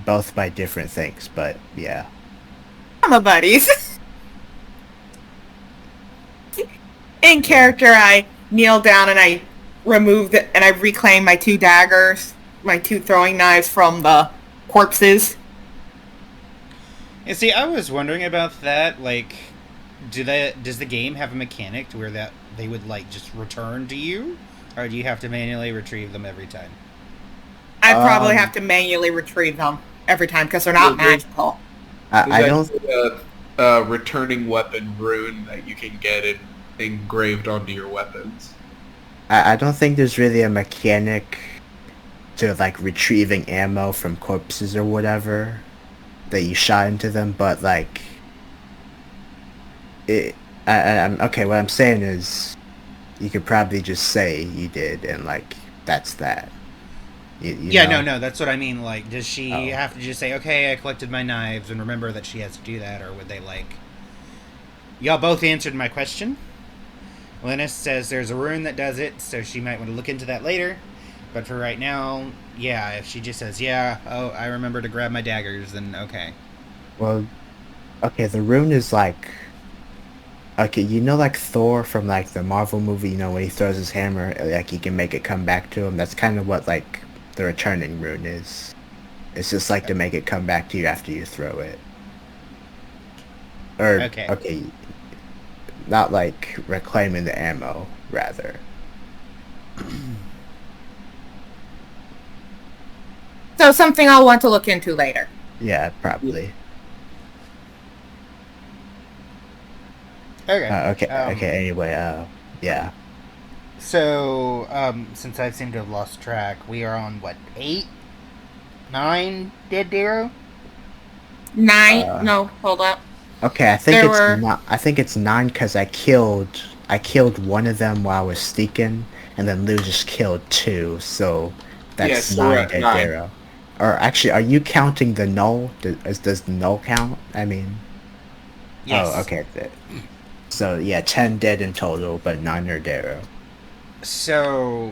both by different things, but yeah. I'm a buddies. In character, I kneel down and I remove and I reclaim my 2 daggers, my 2 throwing knives from the corpses. You see, I was wondering about that. Like, does the game have a mechanic to where that they would, like, just return to you, or do you have to manually retrieve them every time? I probably have to manually retrieve them every time because they're not magical. I don't. A returning weapon rune that you can get engraved onto your weapons. I don't think there's really a mechanic to like retrieving ammo from corpses or whatever that you shot into them, but like I'm okay. What I'm saying is, you could probably just say you did, and like that's that. You Yeah, know? no, that's what I mean. Like, does she have to just say, okay, I collected my knives, and remember that she has to do that, or would they, like... Y'all both answered my question. Linus says there's a rune that does it, so she might want to look into that later. But for right now, yeah, if she just says, yeah, oh, I remember to grab my daggers, then okay. Well, okay, the rune is like... Okay, you know like Thor from like the Marvel movie, you know, when he throws his hammer, like he can make it come back to him? That's kind of what like the returning rune is. It's just like to make it come back to you after you throw it. Or, okay, not like reclaiming the ammo, rather. So something I'll want to look into later. Yeah, probably. Okay. Okay, anyway, yeah. So, since I seem to have lost track, we are on, what, 8? 9 dead Darrow? 9. No, hold up. Okay, I think There it's were- not. I think it's 9 because I killed one of them while I was sneaking, and then Lou just killed 2. So that's Yeah, so we're 9 at dead 9. Darrow. Or actually, are you counting the null? Does the null count? I mean. Yes. Oh, okay. So yeah, 10 dead in total, but 9 are Darrow. So,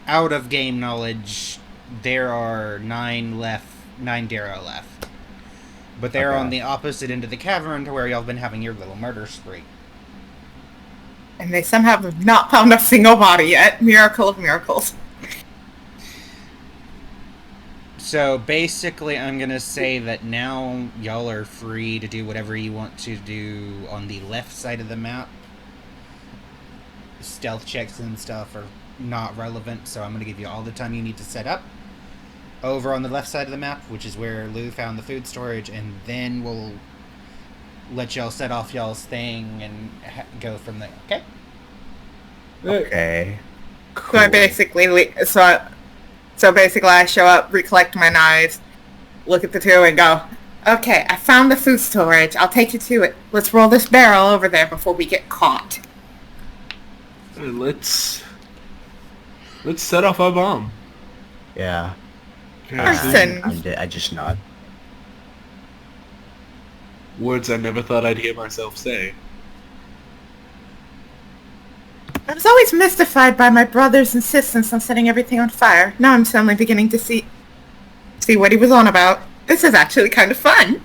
out of game knowledge, there are 9 Darrow left. But they're Okay. on the opposite end of the cavern to where y'all have been having your little murder spree. And they somehow have not found a single body yet. Miracle of miracles. So basically, I'm gonna say that now y'all are free to do whatever you want to do on the left side of the map. Stealth checks and stuff are not relevant, so I'm gonna give you all the time you need to set up. Over on the left side of the map, which is where Lou found the food storage, and then we'll let y'all set off y'all's thing and go from there. Okay? Okay. So I basically so basically I show up, recollect my knives, look at the 2 and go, okay, I found the food storage. I'll take you to it. Let's roll this barrel over there before we get caught. Let's set off our bomb. Yeah. Person. I just nod. Words I never thought I'd hear myself say. I was always mystified by my brother's insistence on setting everything on fire. Now I'm suddenly beginning to see what he was on about. This is actually kind of fun.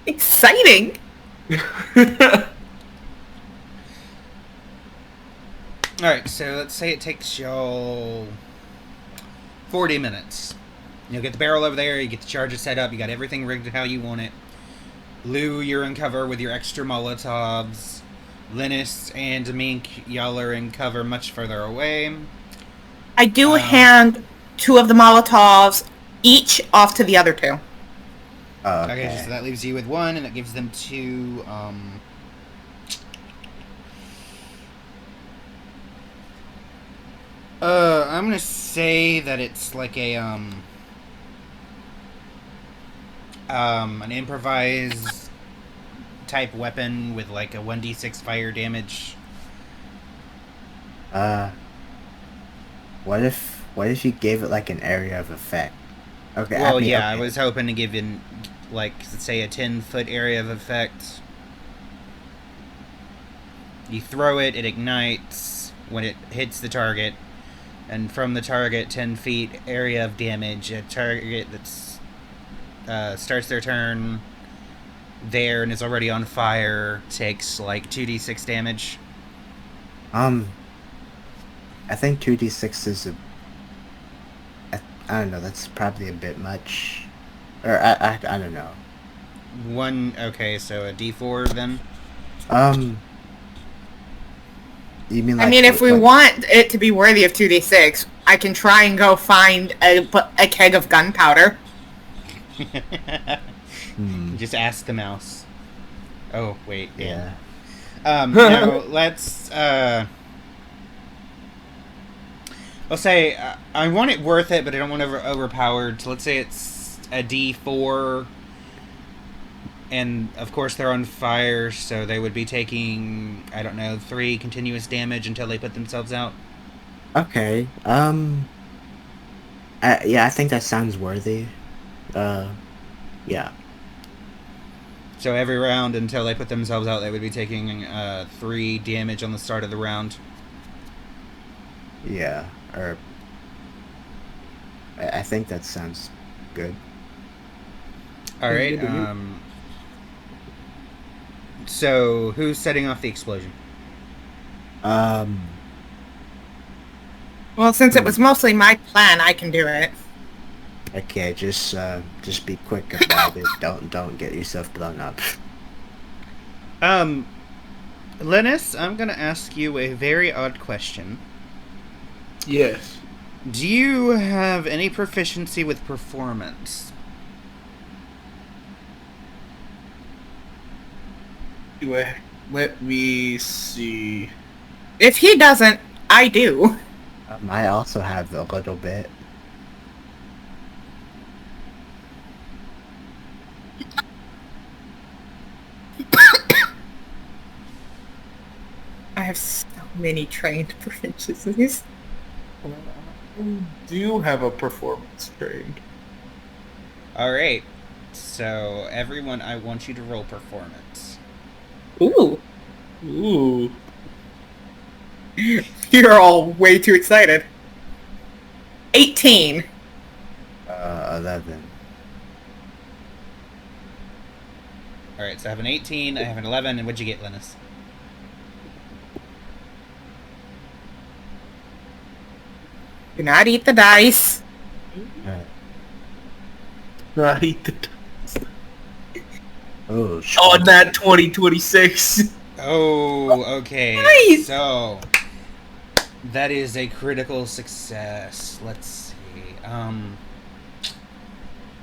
Exciting. Alright, so let's say it takes y'all 40 minutes. You'll get the barrel over there, you get the charges set up, you got everything rigged how you want it. Lou, you're in cover with your extra Molotovs. Linus and Mink, y'all are in cover much further away. I do hand 2 of the Molotovs each off to the other 2. Okay, so that leaves you with 1, and that gives them 2, I'm gonna say that it's like a, an improvised type weapon with like a 1d6 fire damage. What if you gave it like an area of effect? Okay. Well, I was hoping to give in, like, say a 10-foot area of effect. You throw it, it ignites when it hits the target, and from the target, 10 feet area of damage. A target that's starts their turn there and is already on fire takes like 2d6 damage. I think 2d6 is I don't know, that's probably a bit much. Or I don't know. Okay, so a d4 then? You mean I like... mean, if we want it to be worthy of 2d6, I can try and go find a keg of gunpowder. Just ask the mouse. Oh, wait. Yeah. Now, let's, I'll say, I want it worth it, but I don't want it overpowered. So let's say it's a d4. And, of course, they're on fire, so they would be taking, I don't know, 3 continuous damage until they put themselves out. Okay. Yeah, I think that sounds worthy. Yeah. So every round until they put themselves out, they would be taking 3 damage on the start of the round. Yeah, or... I think that sounds good. Alright, so who's setting off the explosion? Well, since it was mostly my plan, I can do it. Okay, just be quick about it. Don't get yourself blown up. Linus, I'm gonna ask you a very odd question. Yes. Do you have any proficiency with performance? Let me see. If he doesn't, I do. I also have a little bit. many trained proficiencies. I do have a performance trained. Alright. So, everyone, I want you to roll performance. Ooh. Ooh. You're all way too excited. 18. 11. Alright, so I have an 18, I have an 11, and what'd you get, Linus? Do not eat the dice. Not eat the Oh, shit. Oh, not 2026. Oh, okay. Nice! So, that is a critical success. Let's see.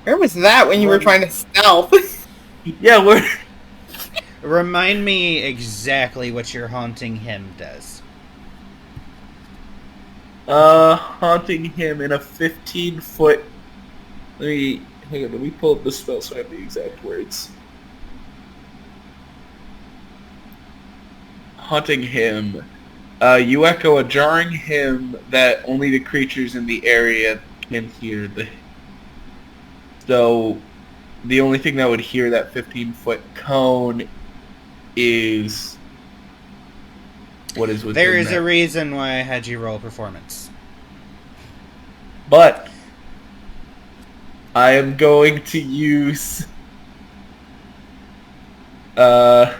Where was that when you were trying to stealth? Yeah, we're... Remind me exactly what your haunting him does. Haunting him in a 15-foot... Hang on, let me pull up the spell so I have the exact words. Haunting him. You echo a jarring hymn that only the creatures in the area can hear. So, the only thing that would hear that 15-foot cone is what is within There is that. a reason why I had you roll performance. But I am going to use a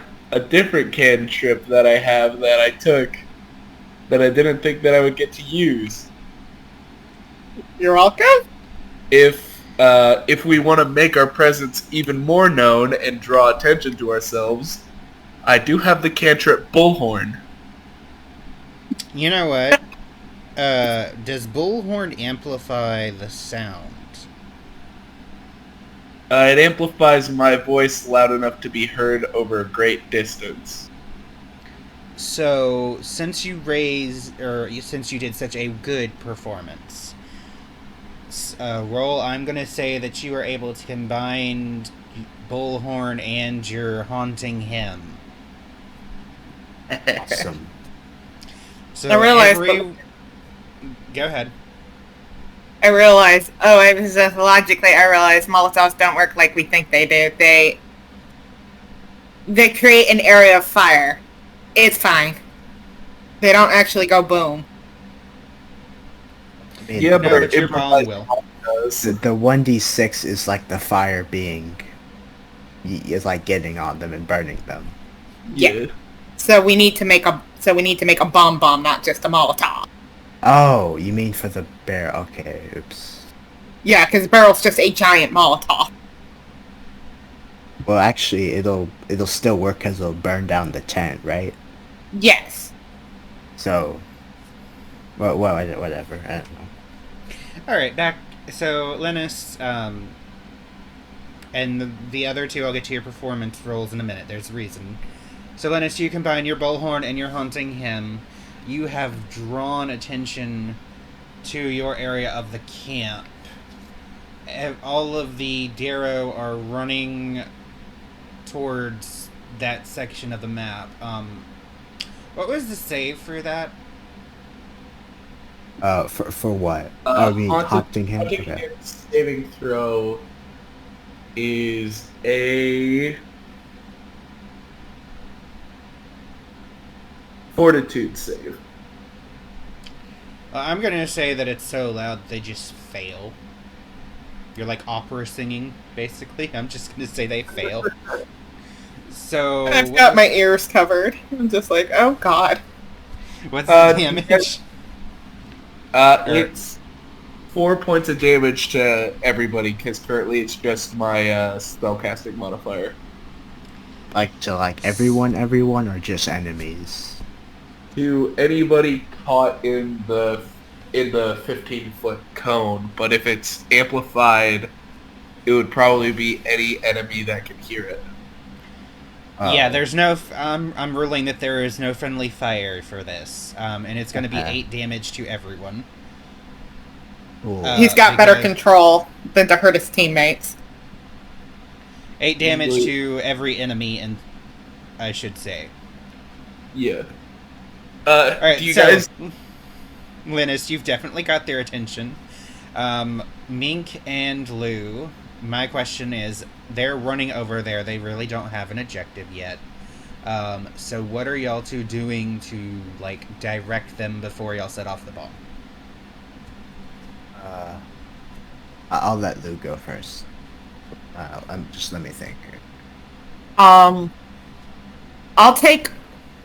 different cantrip that I have that I took that I didn't think that I would get to use. You're welcome. If we want to make our presence even more known and draw attention to ourselves, I do have the cantrip Bullhorn. You know what? Does Bullhorn amplify the sound? It amplifies my voice loud enough to be heard over a great distance. So, since you since you did such a good performance, roll, I'm gonna say that you are able to combine Bullhorn and your haunting hymn. Awesome. So I realized Go ahead. I realized logically I realized Molotovs don't work like we think they do. They create an area of fire. It's fine. They don't actually go boom. I mean, Yeah, No, but but your bong will. the 1d6 is like the fire being... is like getting on them and burning them. Yeah. So we need to make a bomb, not just a Molotov. Oh, you mean for the bear? Okay, oops. Yeah, because the barrel's just a giant Molotov. Well, actually, it'll still work because it'll burn down the tent, right? Yes. So, well, whatever. I don't know. Alright, back. So, Linus, and the other two, I'll get to your performance rolls in a minute. There's a reason. So, Linus, you combine your Bullhorn and your haunting hymn. You have drawn attention to your area of the camp. All of the Darrow are running towards that section of the map. What was the save for that? For what? I mean, haunting him? Haunting Okay. him's saving throw is a fortitude save. I'm gonna say that it's so loud they just fail. You're like opera singing, basically. I'm just gonna say they fail. So I've got my ears covered. I'm just like, oh god. what's the damage? It's 4 points of damage to everybody, because currently it's just my spellcasting modifier. Like, to like everyone, or just enemies? To anybody caught in the 15-foot cone, but if it's amplified, it would probably be any enemy that can hear it. Yeah, there's no. I'm ruling that there is no friendly fire for this, and it's going to be 8 damage to everyone. Cool. He's got better because- control than to hurt his teammates. 8 damage Usually- to every enemy, and I should say. Yeah. Alright, do you so, guys... Linus, you've definitely got their attention. Mink and Lou, my question is, they're running over there. They really don't have an objective yet. So what are y'all two doing to, like, direct them before y'all set off the bomb? I'll let Lou go first. Just let me think. I'll take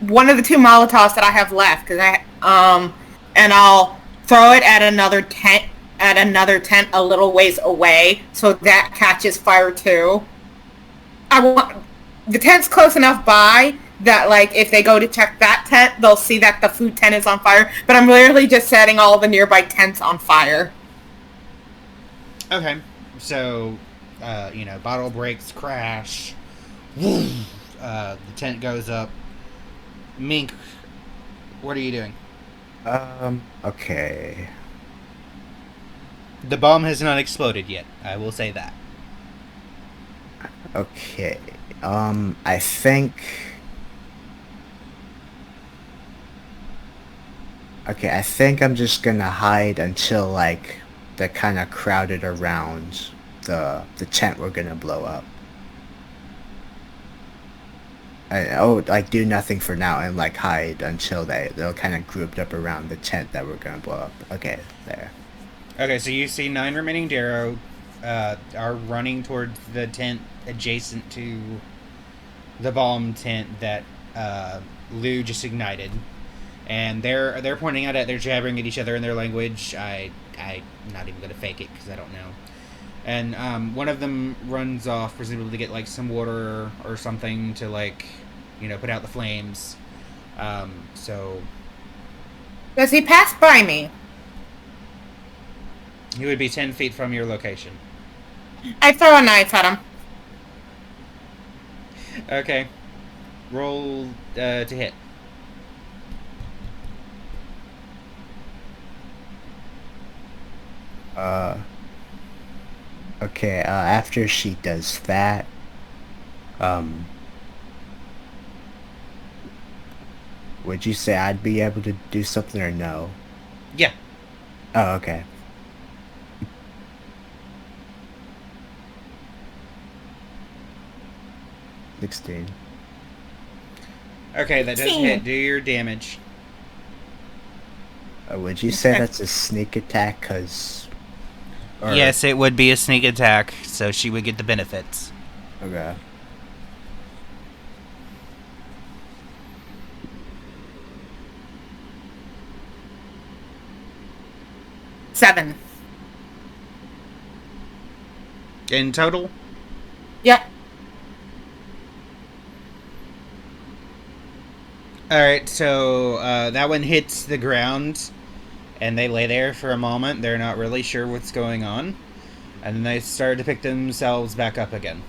one of the 2 Molotovs that I have left, and I'll throw it at another tent a little ways away, so that catches fire too. The tent's close enough by that, like, if they go to check that tent, they'll see that the food tent is on fire, but I'm literally just setting all the nearby tents on fire. Okay, so, bottle breaks, crash, the tent goes up. Mink, what are you doing? Okay. The bomb has not exploded yet, I will say that. Okay. I think... Okay, I think I'm just gonna hide until, like, they're kind of crowded around the tent we're gonna blow up. Do nothing for now and, like, hide until they're kind of grouped up around the tent that we're gonna blow up. Okay, there. Okay, so you see 9 remaining Darrow are running towards the tent adjacent to the bomb tent that Lou just ignited. And they're pointing at it, they're jabbering at each other in their language. I'm not even going to fake it because I don't know. And one of them runs off, presumably to get, like, some water or something to, like, put out the flames. So... Does he pass by me? He would be 10 feet from your location. I throw a knife at him. Okay. Roll to hit. Okay, after she does that, would you say I'd be able to do something or no? Yeah. Oh, okay. $16. Okay, that does hit. Do your damage. Would you say that's a sneak attack? Yes, it would be a sneak attack, so she would get the benefits. Okay. Seven. In total? Yep. Alright, so that one hits the ground, and they lay there for a moment. They're not really sure what's going on. And then they start to pick themselves back up again.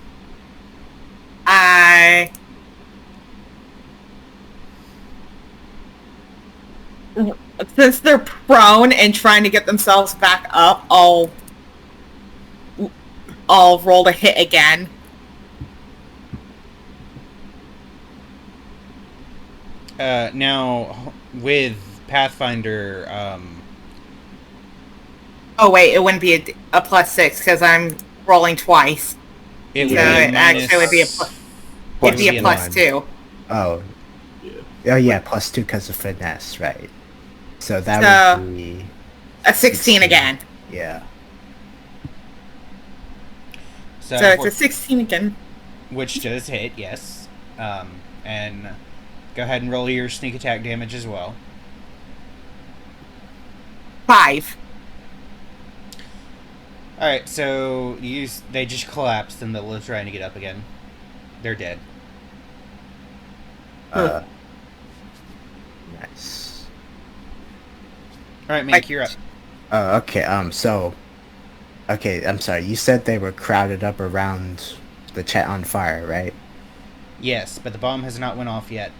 Since they're prone and trying to get themselves back up, I'll roll to hit again. Now, with Pathfinder, Oh wait, it wouldn't be a +6 because I'm rolling twice. it would So be a it actually would be a it'd be a +2. Oh. Yeah. Oh yeah, +2 because of finesse, right? So that would be a 16 again. Yeah. So it's a 16 again. Which does hit, yes. And go ahead and roll your sneak attack damage as well. 5. Alright, so they just collapsed and they're trying to get up again. They're dead. Nice. Alright, Mink, you're up. Okay, okay, I'm sorry, you said they were crowded up around the chat on fire, right? Yes, but the bomb has not went off yet.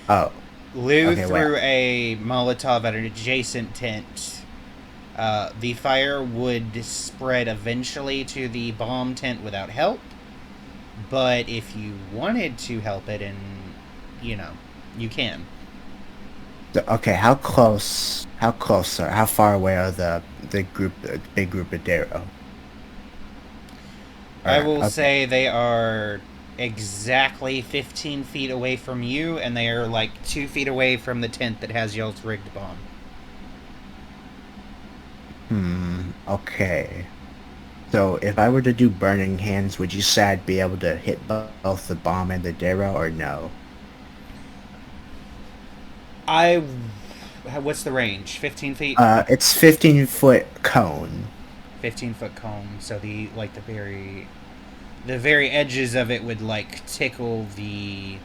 Oh. Lou Okay, threw a Molotov at an adjacent tent. The fire would spread eventually to the bomb tent without help. But if you wanted to help it, and, you can. Okay, how close are, how far away are the big group of Darrow? I will Okay. say they are exactly 15 feet away from you, and they are like 2 feet away from the tent that has y'all's rigged bomb. Okay. So if I were to do burning hands, would you say I'd be able to hit both the bomb and the Darrow, or no? What's the range? 15 feet? It's 15-foot cone. 15-foot cone. So the very edges of it would like tickle the.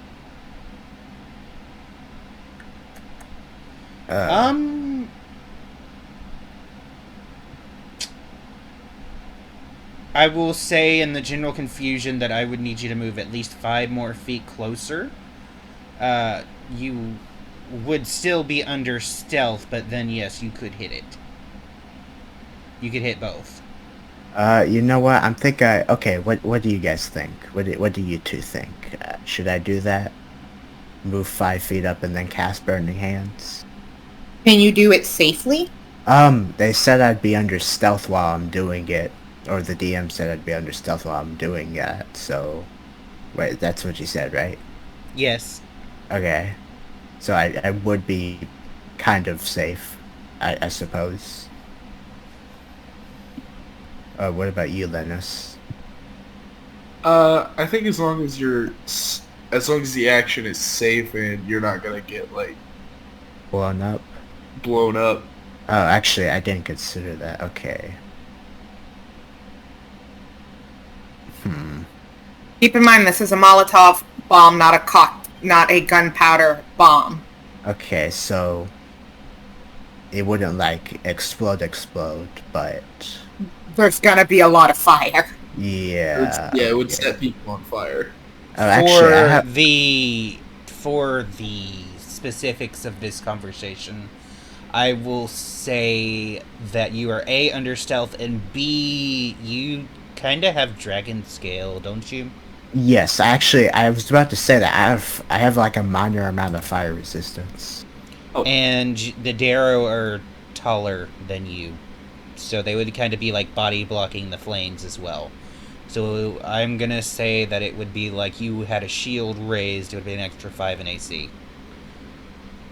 Uh, I will say in the general confusion that I would need you to move at least 5 more feet closer. You would still be under stealth, but then yes, you could hit it. You could hit both. You know what? I'm think I okay. What do you guys think? What do you two think? Should I do that? Move 5 feet up and then cast burning hands? Can you do it safely? They said I'd be under stealth while I'm doing it, or the DM said I'd be under stealth while I'm doing that. So, wait, that's what you said, right? Yes. Okay. So I would be kind of safe, I suppose. What about you, Linus? I think as long as the action is safe and you're not gonna get like Blown up? blown up. Oh, actually, I didn't consider that. Okay. Keep in mind, this is a Molotov bomb, not a gunpowder bomb. Okay, so it wouldn't like explode, but There's gonna be a lot of fire. yeah. It would set people on fire. Oh, actually, I For the specifics of this conversation, I will say that you are A, under stealth, and B, you kind of have dragon scale, don't you? yes, actually, I was about to say that I have like a minor amount of fire resistance. Oh. And the Darrow are taller than you, so they would kind of be like body blocking the flames as well. So I'm gonna say that it would be like you had a shield raised, it would be an extra 5 in AC.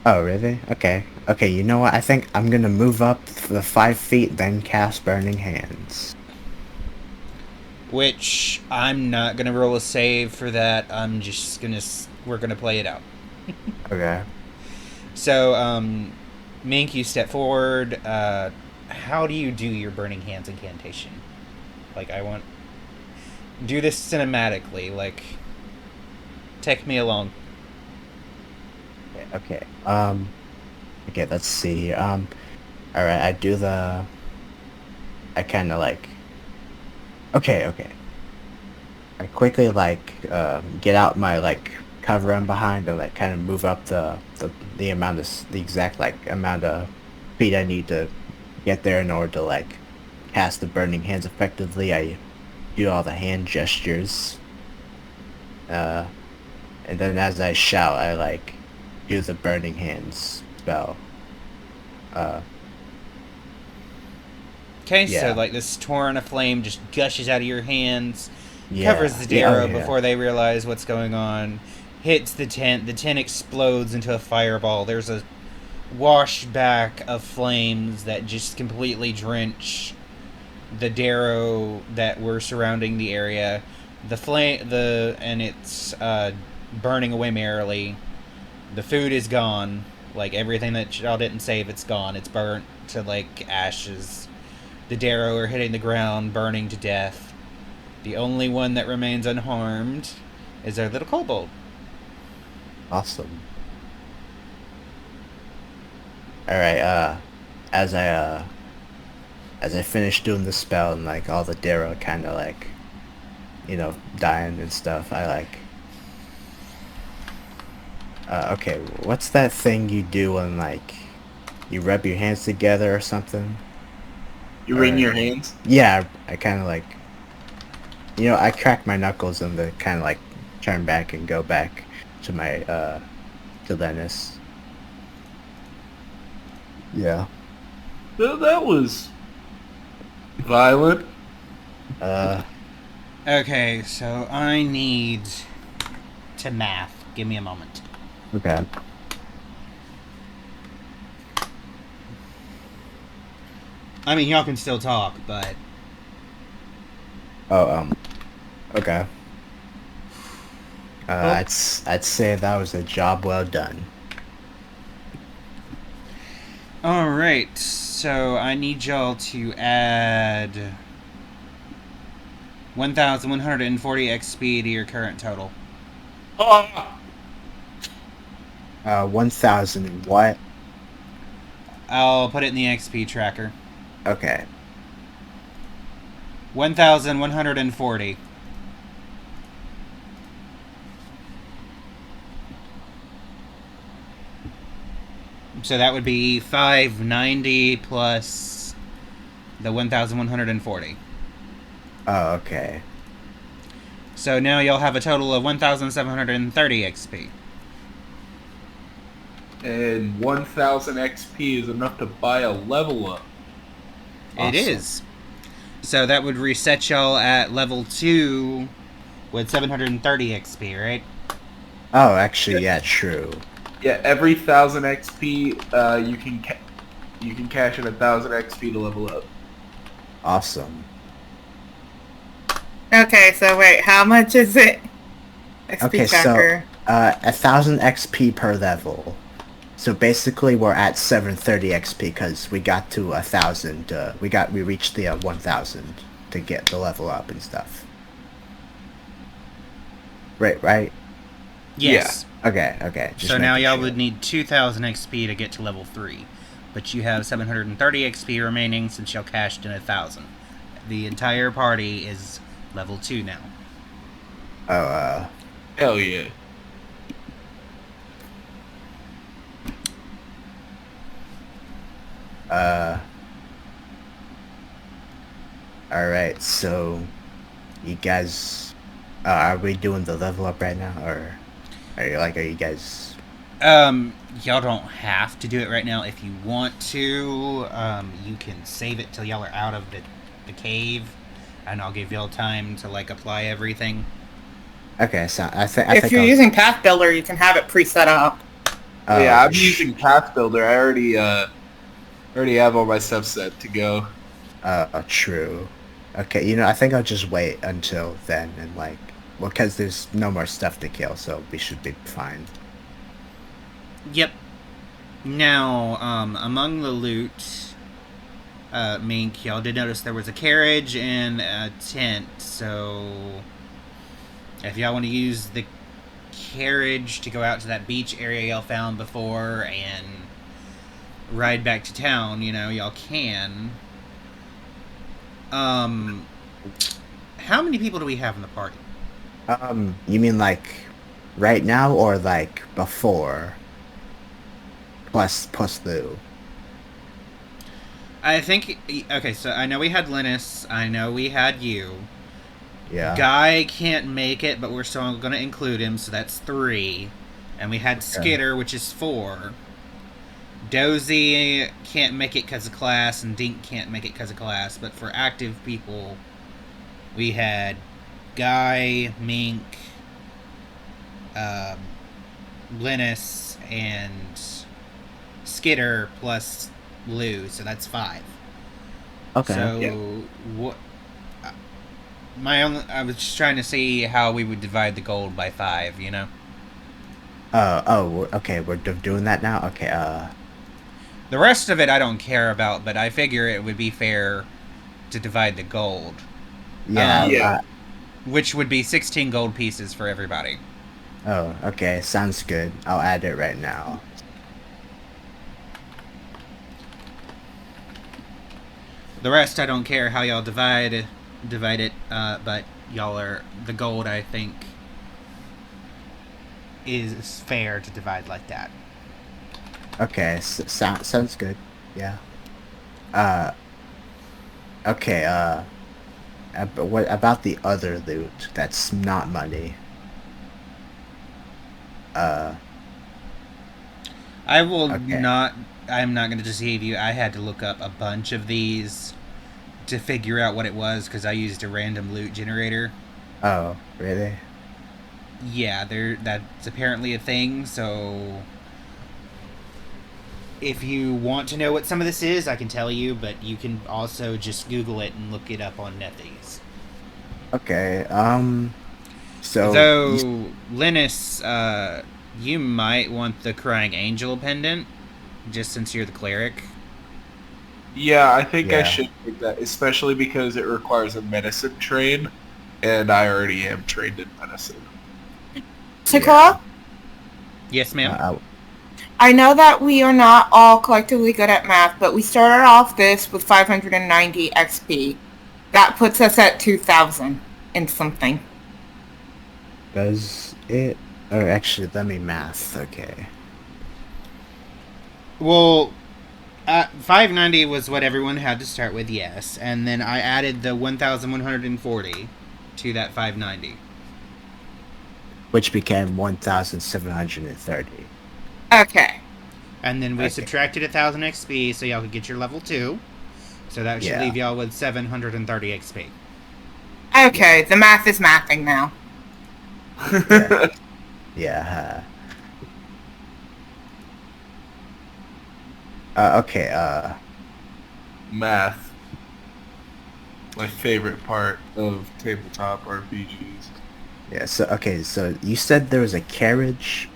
Oh, really? Okay. Okay, you know what? I think I'm gonna move up the 5 feet, then cast Burning Hands. Which I'm not gonna roll a save for that. We're gonna play it out. Okay. So, Mink, you step forward. How do you do your Burning Hands incantation? Like, do this cinematically. Like, take me along. Okay. Okay, let's see. Alright, I kind of like... Okay. I quickly, like, get out my, like, cover I'm behind and, like, kind of move up the exact, like, amount of feet I need to get there in order to, like, cast the Burning Hands effectively. I do all the hand gestures. And then as I shout, I, like, do the Burning Hands spell. Okay, Yeah. so like this torrent of flame just gushes out of your hands, Yeah. covers the Yeah, Darrow oh, yeah. before they realize what's going on, hits the tent explodes into a fireball. There's a washback of flames that just completely drench the Darrow that were surrounding the area. And it's burning away merrily. The food is gone. Like, everything that y'all didn't save, it's gone. It's burnt to, like, ashes. The Darrow are hitting the ground, burning to death. The only one that remains unharmed is our little kobold. Awesome. Alright, as I finish doing the spell and, like, all the Darrow kind of, like, dying and stuff, I, like... okay, what's that thing you do when, like, you rub your hands together or something? You wring your hands? Yeah, I kind of, like... I crack my knuckles and then kind of, like, turn back and go back to my, to Lennis. Yeah. That was violent. Okay, so I need to math. Give me a moment. Okay. I mean, y'all can still talk, but Oh, okay. Oh. I'd say that was a job well done. all right. So I need y'all to add 1,140 XP to your current total. 1,000 and what? I'll put it in the XP tracker. Okay. 1,140. So that would be 590 plus the 1,140. Oh, okay. So now you'll have a total of 1,730 XP. And 1,000 XP is enough to buy a level up. It Awesome. is. So that would reset y'all at level 2 with 730 XP, right? Oh, actually, yeah, true. Yeah, every 1,000 XP, you can cash in 1,000 XP to level up. Awesome. Okay, so wait, how much is it? XP Okay, tracker. so 1,000 XP per level. So basically, we're at 730 XP because we got to 1,000. We reached the 1,000 to get the level up and stuff. Right. Yes. Okay. Just So now making y'all sure. would need 2,000 XP to get to level 3. But you have 730 XP remaining since y'all cashed in 1,000. The entire party is level 2 now. Oh, Hell yeah. all right. So, you guys, are we doing the level up right now, or are you guys? Y'all don't have to do it right now. If you want to, you can save it till y'all are out of the cave, and I'll give y'all time to like apply everything. Okay, so I If think you're I'll- using Path Builder, you can have it preset up. Yeah, I'm sh- using Path Builder. I already have all my stuff set to go. True. Okay, I think I'll just wait until then and because there's no more stuff to kill, so we should be fine. Yep. Now, among the loot, Mink, y'all did notice there was a carriage and a tent, so if y'all want to use the carriage to go out to that beach area y'all found before and ride back to town, y'all can. How many people do we have in the party? You mean right now or before? Plus Lou. I think, okay, so I know we had Linus, I know we had you. Yeah. Guy can't make it, but we're still going to include him, so that's 3. And we had Skitter, which is 4. Dozy can't make it because of class, and Dink can't make it because of class. But for active people, we had Guy, Mink, Linus, and Skitter plus Lou, so that's 5. Okay. So what? I was just trying to see how we would divide the gold by 5. Okay. We're doing that now. Okay. The rest of it I don't care about, but I figure it would be fair to divide the gold. Yeah. Yeah. Which would be 16 gold pieces for everybody. Oh, okay. Sounds good. I'll add it right now. The rest I don't care how y'all divide it, but y'all are the gold. I think is fair to divide like that. Okay. Sounds good. Yeah. Okay. But what about the other loot that's not money? I will Okay. not. I'm not going to deceive you. I had to look up a bunch of these to figure out what it was because I used a random loot generator. Oh, really? Yeah, that's apparently a thing, so if you want to know what some of this is, I can tell you, but you can also just Google it and look it up on NetEase. Okay, so... Though, Linus, you might want the Crying Angel pendant, just since you're the cleric. Yeah, I think I Yeah. should take that, especially because it requires a medicine train, and I already am trained in medicine. Sakura, Yes, ma'am? I know that we are not all collectively good at math, but we started off this with 590 XP. That puts us at 2,000 and something. Does it... Or actually, let me math, okay. Well, 590 was what everyone had to start with, yes. And then I added the 1,140 to that 590. Which became 1,730. Okay. And then we Okay. subtracted 1,000 XP so y'all could get your level 2. So that should Yeah. leave y'all with 730 XP. Okay, the math is mathing now. Yeah. Okay, Math. My favorite part of tabletop RPGs. yeah, so you said there was a carriage.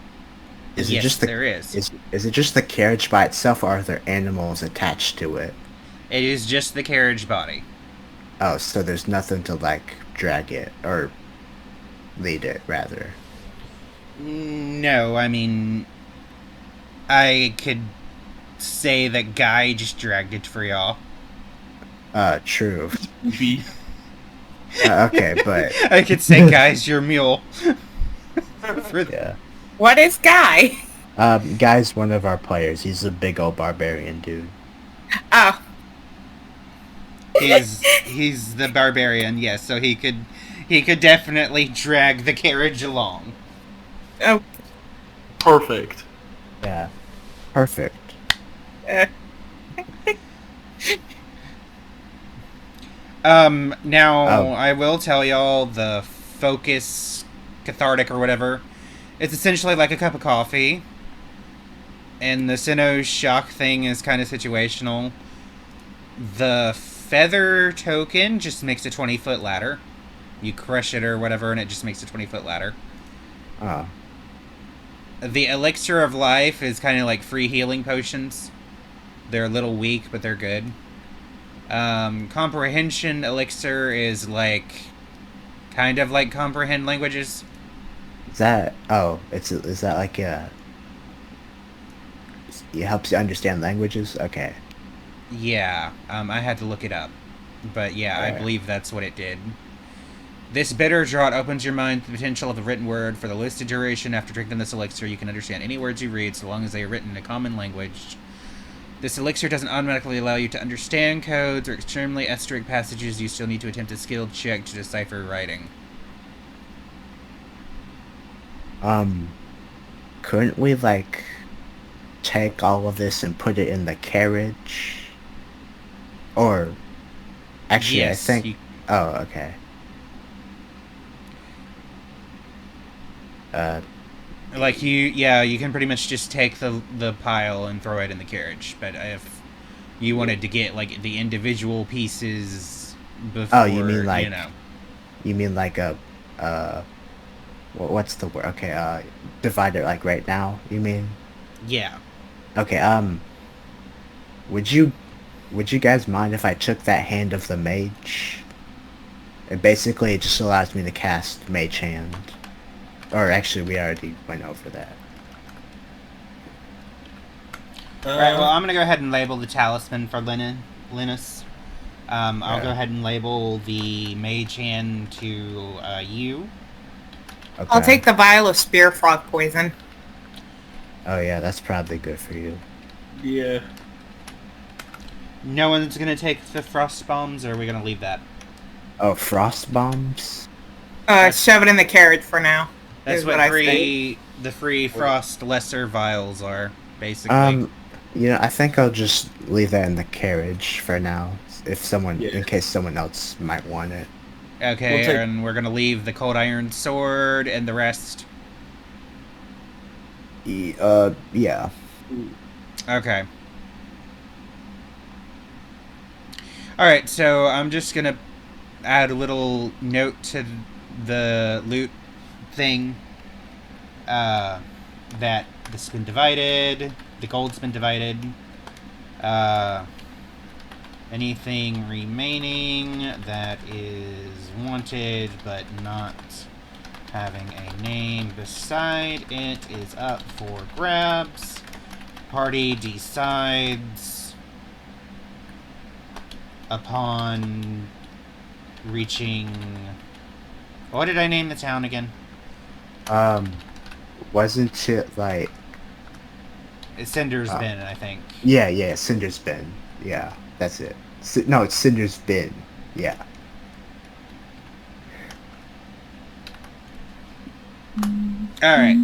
Is Yes, it just the, there is. Is it just the carriage by itself, or are there animals attached to it? It is just the carriage body. Oh, so there's nothing to, like, drag it, or lead it, rather. No, I mean, I could say that Guy just dragged it for y'all. True. B. Okay, but, I could say Guy's your mule. yeah. What is Guy? Guy's one of our players. He's a big old barbarian dude. Oh. He's the barbarian, yes, so he could definitely drag the carriage along. Oh. Perfect. Yeah. Perfect. Now, Oh. I will tell y'all the focus cathartic or whatever. It's essentially like a cup of coffee. And the Sinnoh shock thing is kind of situational. The feather token just makes a 20-foot ladder. You crush it or whatever, and it just makes a 20-foot ladder. Oh. The elixir of life is kind of like free healing potions. They're a little weak, but they're good. Comprehension elixir is like kind of like comprehend languages. Is that... Oh, is that like a... It helps you understand languages? Okay. Yeah, I had to look it up. But yeah, I Alright. believe that's what it did. This bitter draught opens your mind to the potential of the written word. For the listed duration after drinking this elixir, you can understand any words you read so long as they are written in a common language. This elixir doesn't automatically allow you to understand codes or extremely esoteric passages. You still need to attempt a skilled check to decipher writing. Couldn't we, like, take all of this and put it in the carriage? Or... Actually, Yes, I think... you- Oh, okay. Like you can pretty much just take the pile and throw it in the carriage. But if you wanted to get like the individual pieces before, Oh, you mean like... you know, You mean like a... What's the word? Okay, divide it, like, right now, you mean? yeah. Okay, would you guys mind if I took that Hand of the Mage? It just allows me to cast Mage Hand. Or actually, we already went over that. Alright, well, I'm gonna go ahead and label the talisman for Linus. I'll go ahead and label the mage hand to you. Okay. I'll take the vial of spear frog poison. Oh yeah, that's probably good for you. Yeah. No one's gonna take the frost bombs, or are we gonna leave that? Oh, Frost Bombs? Shove it in the carriage for now. That's is what I think. the free frost lesser vials are, basically. I think I'll just leave that in the carriage for now. Yeah. In case someone else might want it. Okay, We'll take- and we're gonna leave the cold iron sword and the rest. Yeah. Okay. Alright, so I'm just gonna add a little note to the loot thing. That this has been divided. The gold's been divided. Anything remaining that is wanted but not having a name beside it is up for grabs. Party decides upon reaching... What did I name the town again? Wasn't it like... It's Cinder's Bin, I think. Yeah, Cinder's Bin. Yeah, that's it. No, it's Cinder's Bin. Yeah. Alright.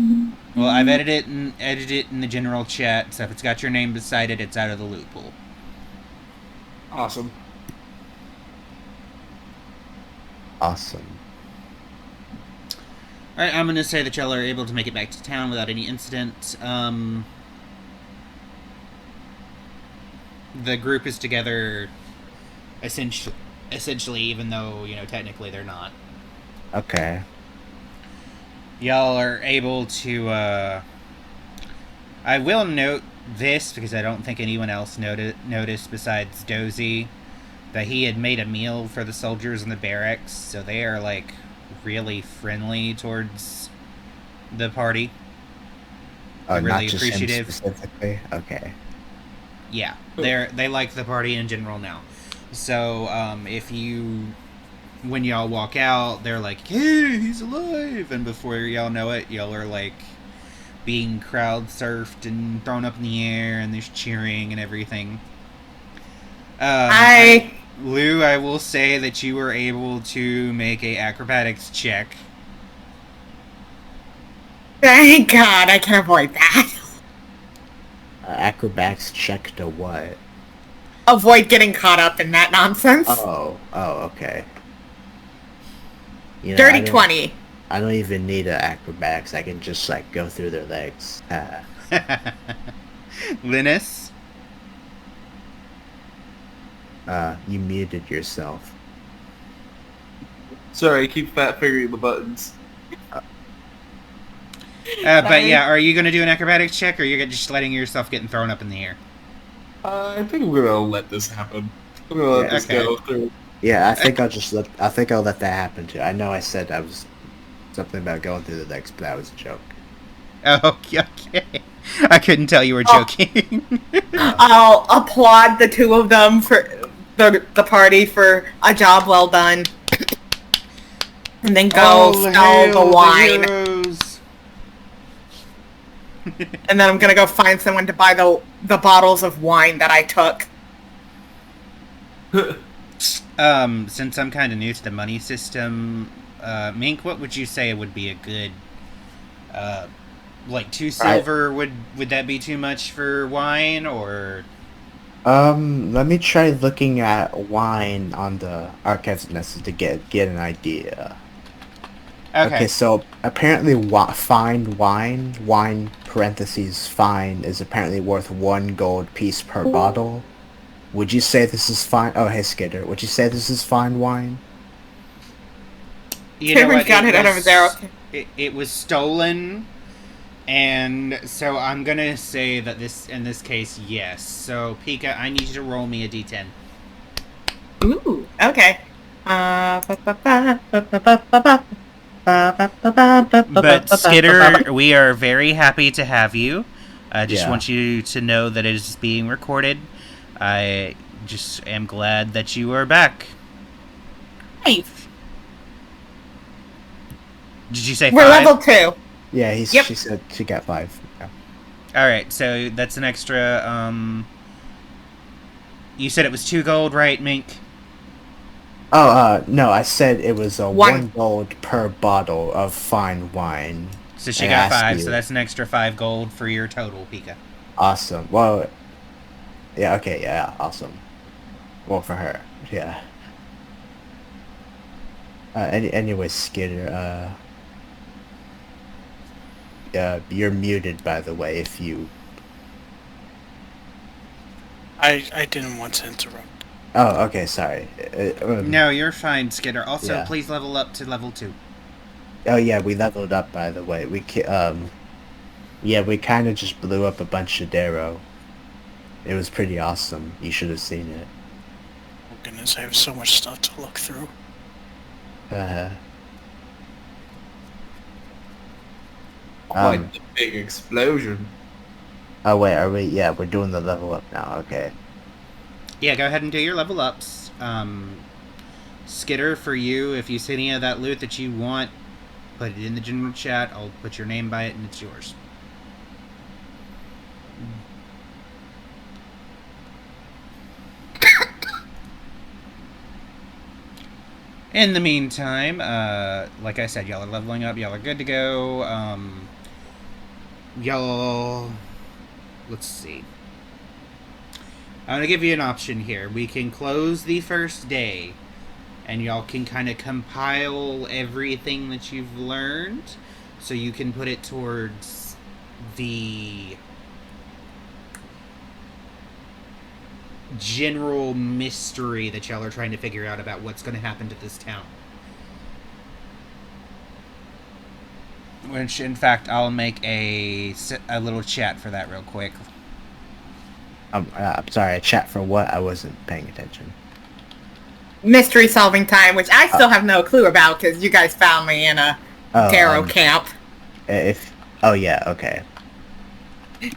Well, I've edited it in the general chat, so if it's got your name beside it, it's out of the loot pool. Awesome. Awesome. Alright, I'm gonna say that y'all are able to make it back to town without any incident. The group is together essentially, even though, technically they're not. Okay. Y'all are able to, I will note this, because I don't think anyone else noticed besides Dozy, that he had made a meal for the soldiers in the barracks, so they are, really friendly towards the party. Oh, really not just appreciative. him specifically? Okay. Yeah, they like the party in general now. So, when y'all walk out, they're like, "Hey, he's alive!" And before y'all know it, y'all are being crowd surfed and thrown up in the air, and there's cheering and everything. Lou, I will say that you were able to make a acrobatics check. Thank God, I can avoid that. Acrobatics check to what? Avoid getting caught up in that nonsense. Oh, okay. Dirty 20. I don't even need an acrobatics. I can just go through their legs. Linus? You muted yourself. Sorry, I keep fat fingering the buttons. But yeah, are you gonna do an acrobatics check, or you're just letting yourself getting thrown up in the air? I think I'm gonna let this happen. I'm gonna let this Okay. go through. Yeah, I think I'll let that happen too. I know I said I was something about going through the legs, but that was a joke. Oh, okay. I couldn't tell you were joking. I'll applaud the two of them for the party for a job well done. And then go sell the wine. And then I'm gonna go find someone to buy the bottles of wine that I took. Since I'm kind of new to the money system, Mink, what would you say would be a good, 2 silver? Would that be too much for wine, or? Let me try looking at wine on the archives necessary to get an idea. Okay, so apparently fine wine parentheses fine is apparently worth 1 gold piece per bottle. Would you say this is fine? Oh, hey, Skitter. Would you say this is fine wine? You know what? Got it out of there. It was stolen, and so I'm gonna say that in this case, yes. So, Pika, I need you to roll me a d10. Ooh, okay. But Skitter, we are very happy to have you. I just want you to know that it is being recorded. I just am glad that you are back. Nice. Did you say 5? We're level 2. Yeah, she said she got 5. Yeah. Alright, so that's an extra, you said it was 2 gold, right, Mink? Oh, no, I said it was 1 gold per bottle of fine wine. So she got 5, so that's an extra 5 gold for your total, Pika. Awesome. Well, Yeah, okay, yeah, awesome. Well, for her, yeah. Anyway, Skitter, you're muted, by the way, if you... I didn't want to interrupt. Oh, okay, sorry. No, you're fine, Skitter. Also, Yeah. please level up to level 2. Oh, yeah, we leveled up, by the way. Yeah, we kind of just blew up a bunch of Darrow. It was pretty awesome. You should have seen it. Oh goodness, I have so much stuff to look through. Quite the big explosion. Oh, wait, are we... Yeah, we're doing the level up now, okay. Yeah, go ahead and do your level ups. Skitter, for you, if you see any of that loot that you want, put it in the general chat. I'll put your name by it, and it's yours. In the meantime, like I said, y'all are leveling up. Y'all are good to go. Y'all... Let's see. I'm going to give you an option here. We can close the first day, and y'all can kind of compile everything that you've learned, so you can put it towards the general mystery that y'all are trying to figure out about what's going to happen to this town. Which, in fact, I'll make a little chat for that real quick. I'm sorry, a chat for what? I wasn't paying attention. Mystery solving time, which I still have no clue about because you guys found me in a tarot camp. Oh yeah, okay.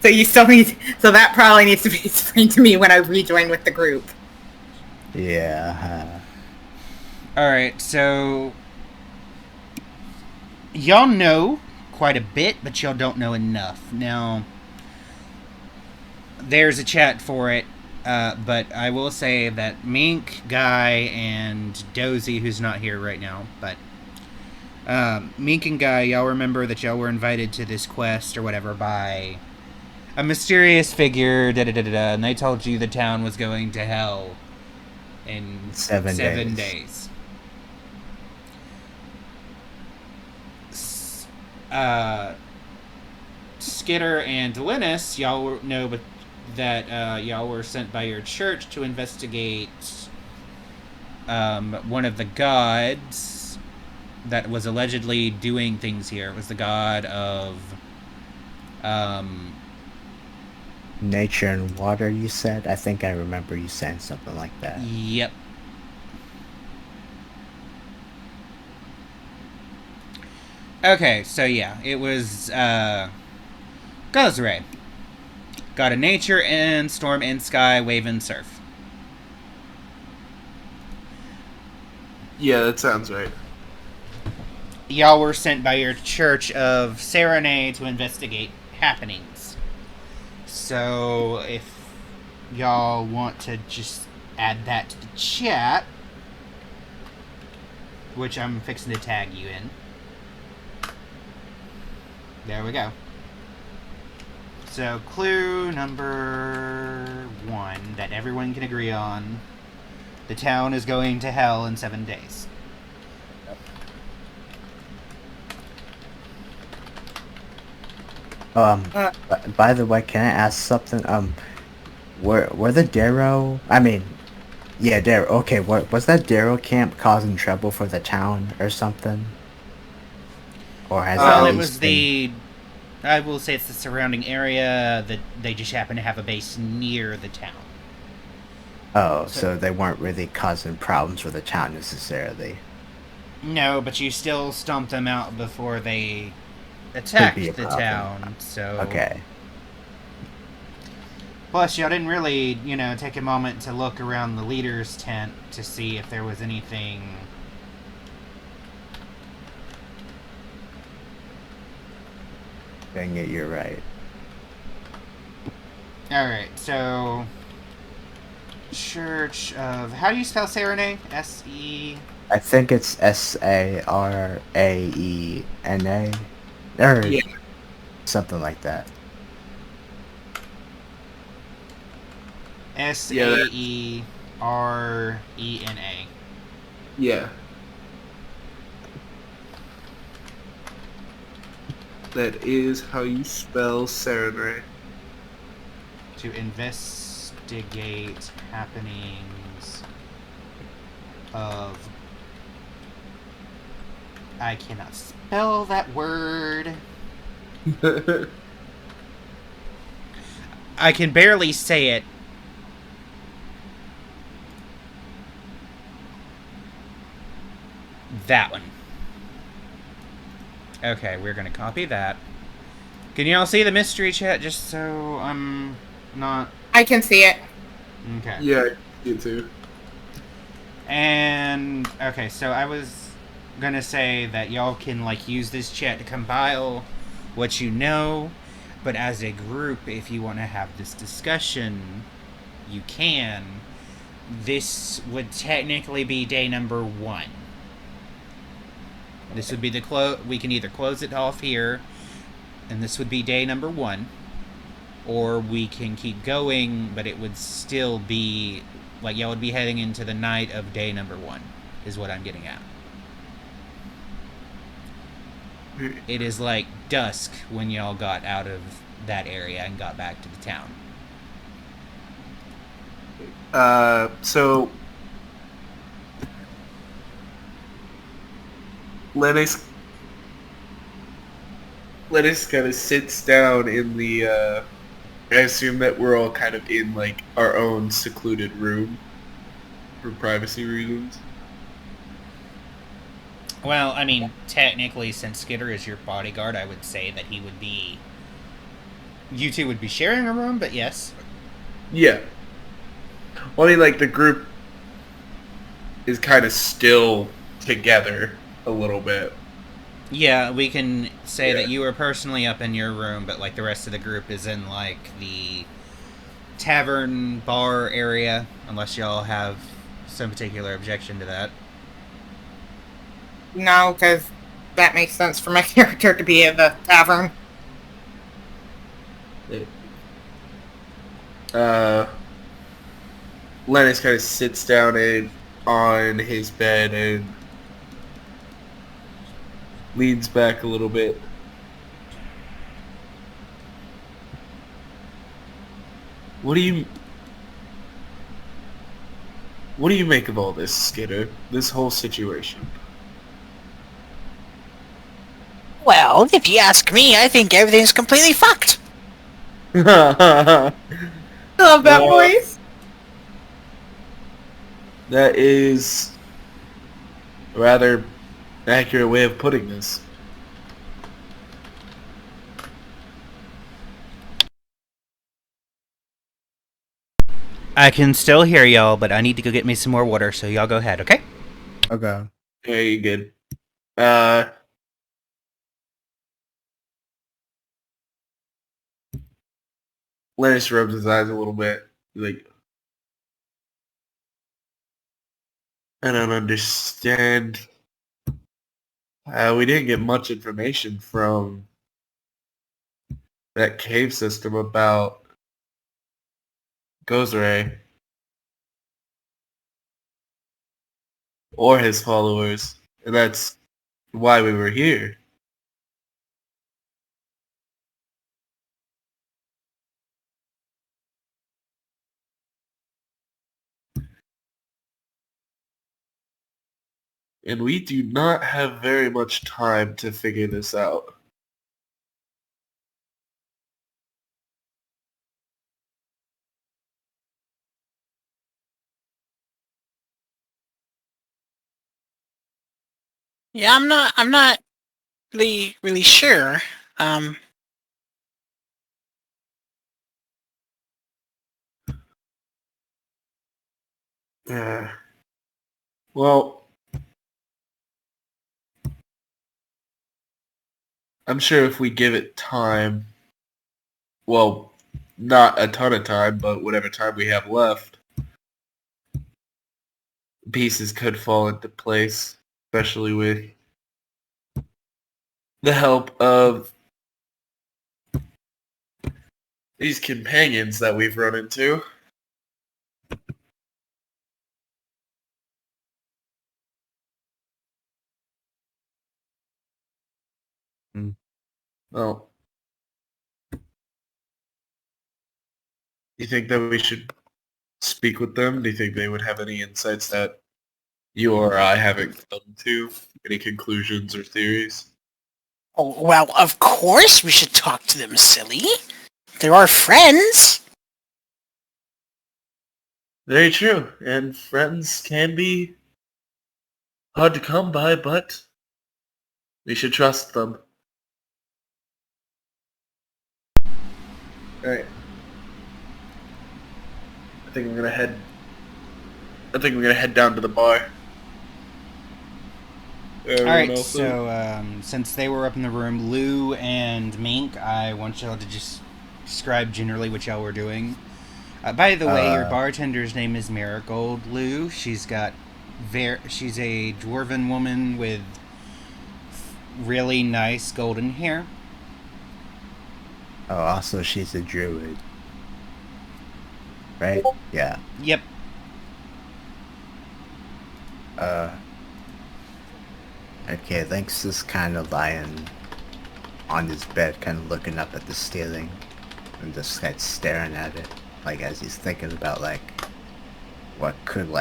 So you still need. So that probably needs to be explained to me when I rejoin with the group. Yeah. Alright, so y'all know quite a bit, but y'all don't know enough. Now, there's a chat for it, but I will say that Mink, Guy, and Dozy, who's not here right now, but Mink and Guy, y'all remember that y'all were invited to this quest or whatever by a mysterious figure, and they told you the town was going to hell in 7 days. Skitter and Linus, y'all know that y'all were sent by your church to investigate one of the gods that was allegedly doing things here. It was the god of nature and water, you said? I think I remember you saying something like that. Yep. Okay, so yeah, it was Gozray. God of nature and storm and sky, wave and surf. Yeah, that sounds right. Y'all were sent by your church of Serenade to investigate happenings. So if y'all want to just add that to the chat, which I'm fixing to tag you in. There we go. So, clue number 1 that everyone can agree on. The town is going to hell in 7 days. By the way, can I ask something? Were the Darrow... I mean... Yeah, Darrow. Okay, was that Darrow camp causing trouble for the town or something? Or has Well, at it least was been... I will say it's the surrounding area that they just happen to have a base near the town. Oh, so they weren't really causing problems for the town necessarily. No, but you still stomped them out before they attacked Could be a the problem. town, so... Okay. Plus, y'all didn't really, take a moment to look around the leader's tent to see if there was anything... Dang it, you're right. Alright, so... Church of... How do you spell Serenade? S-E... I think it's Saraena. Or Yeah. something like that. Saerena. Yeah. That is how you spell Serenray. To investigate happenings of... I cannot spell that word. I can barely say it. That one. Okay, we're gonna copy that. Can you all see the mystery chat just so I'm not... I can see it. Okay. Yeah, you too. And, okay, so I was gonna say that y'all can, like, use this chat to compile what you know, but as a group, if you want to have this discussion, you can. This would technically be day number 1. This would be the we can either close it off here, and this would be day number 1, or we can keep going, but it would still be, like, y'all would be heading into the night of day number 1, is what I'm getting at. It is like dusk when y'all got out of that area and got back to the town. So Lennox kind of sits down in the, I assume that we're all kind of in, like, our own secluded room for privacy reasons. Well, I mean, technically, since Skitter is your bodyguard, I would say that he would be... You two would be sharing a room, but yes. Yeah. Well, I mean, like, the group is kind of still together a little bit. Yeah, we can say Yeah. that you are personally up in your room, but, like, the rest of the group is in, like, the tavern bar area, unless y'all have some particular objection to that. No, because that makes sense for my character to be in the tavern. Lennox kind of sits down on his bed and leans back a little bit. What do you make of all this, Skitter? This whole situation? Well, if you ask me, I think everything's completely fucked. I love that Well, voice. That is a rather accurate way of putting this. I can still hear y'all, but I need to go get me some more water, so y'all go ahead, okay? Okay. Yeah, you good. Lennox rubs his eyes a little bit. Like, I don't understand. We didn't get much information from that cave system about Gozray or his followers, and that's why we were here. And we do not have very much time to figure this out. Yeah, I'm not really sure. Well, I'm sure if we give it time, well, not a ton of time, but whatever time we have left, pieces could fall into place, especially with the help of these companions that we've run into. Well, you think that we should speak with them? Do you think they would have any insights that you or I haven't come to? Any conclusions or theories? Oh, well, of course we should talk to them, silly. They're our friends. Very true, and friends can be hard to come by, but we should trust them. Alright. I think we're gonna head down to the bar. Alright, so since they were up in the room, Lou and Mink, I want y'all to just describe generally what y'all were doing. By the way, your bartender's name is Marigold, Lou. She's a dwarven woman with really nice golden hair. Oh, also she's a druid. Right? Yeah. Yep. Okay, Lynx is kind of lying on his bed, kind of looking up at the ceiling, and just like staring at it, like as he's thinking about like what could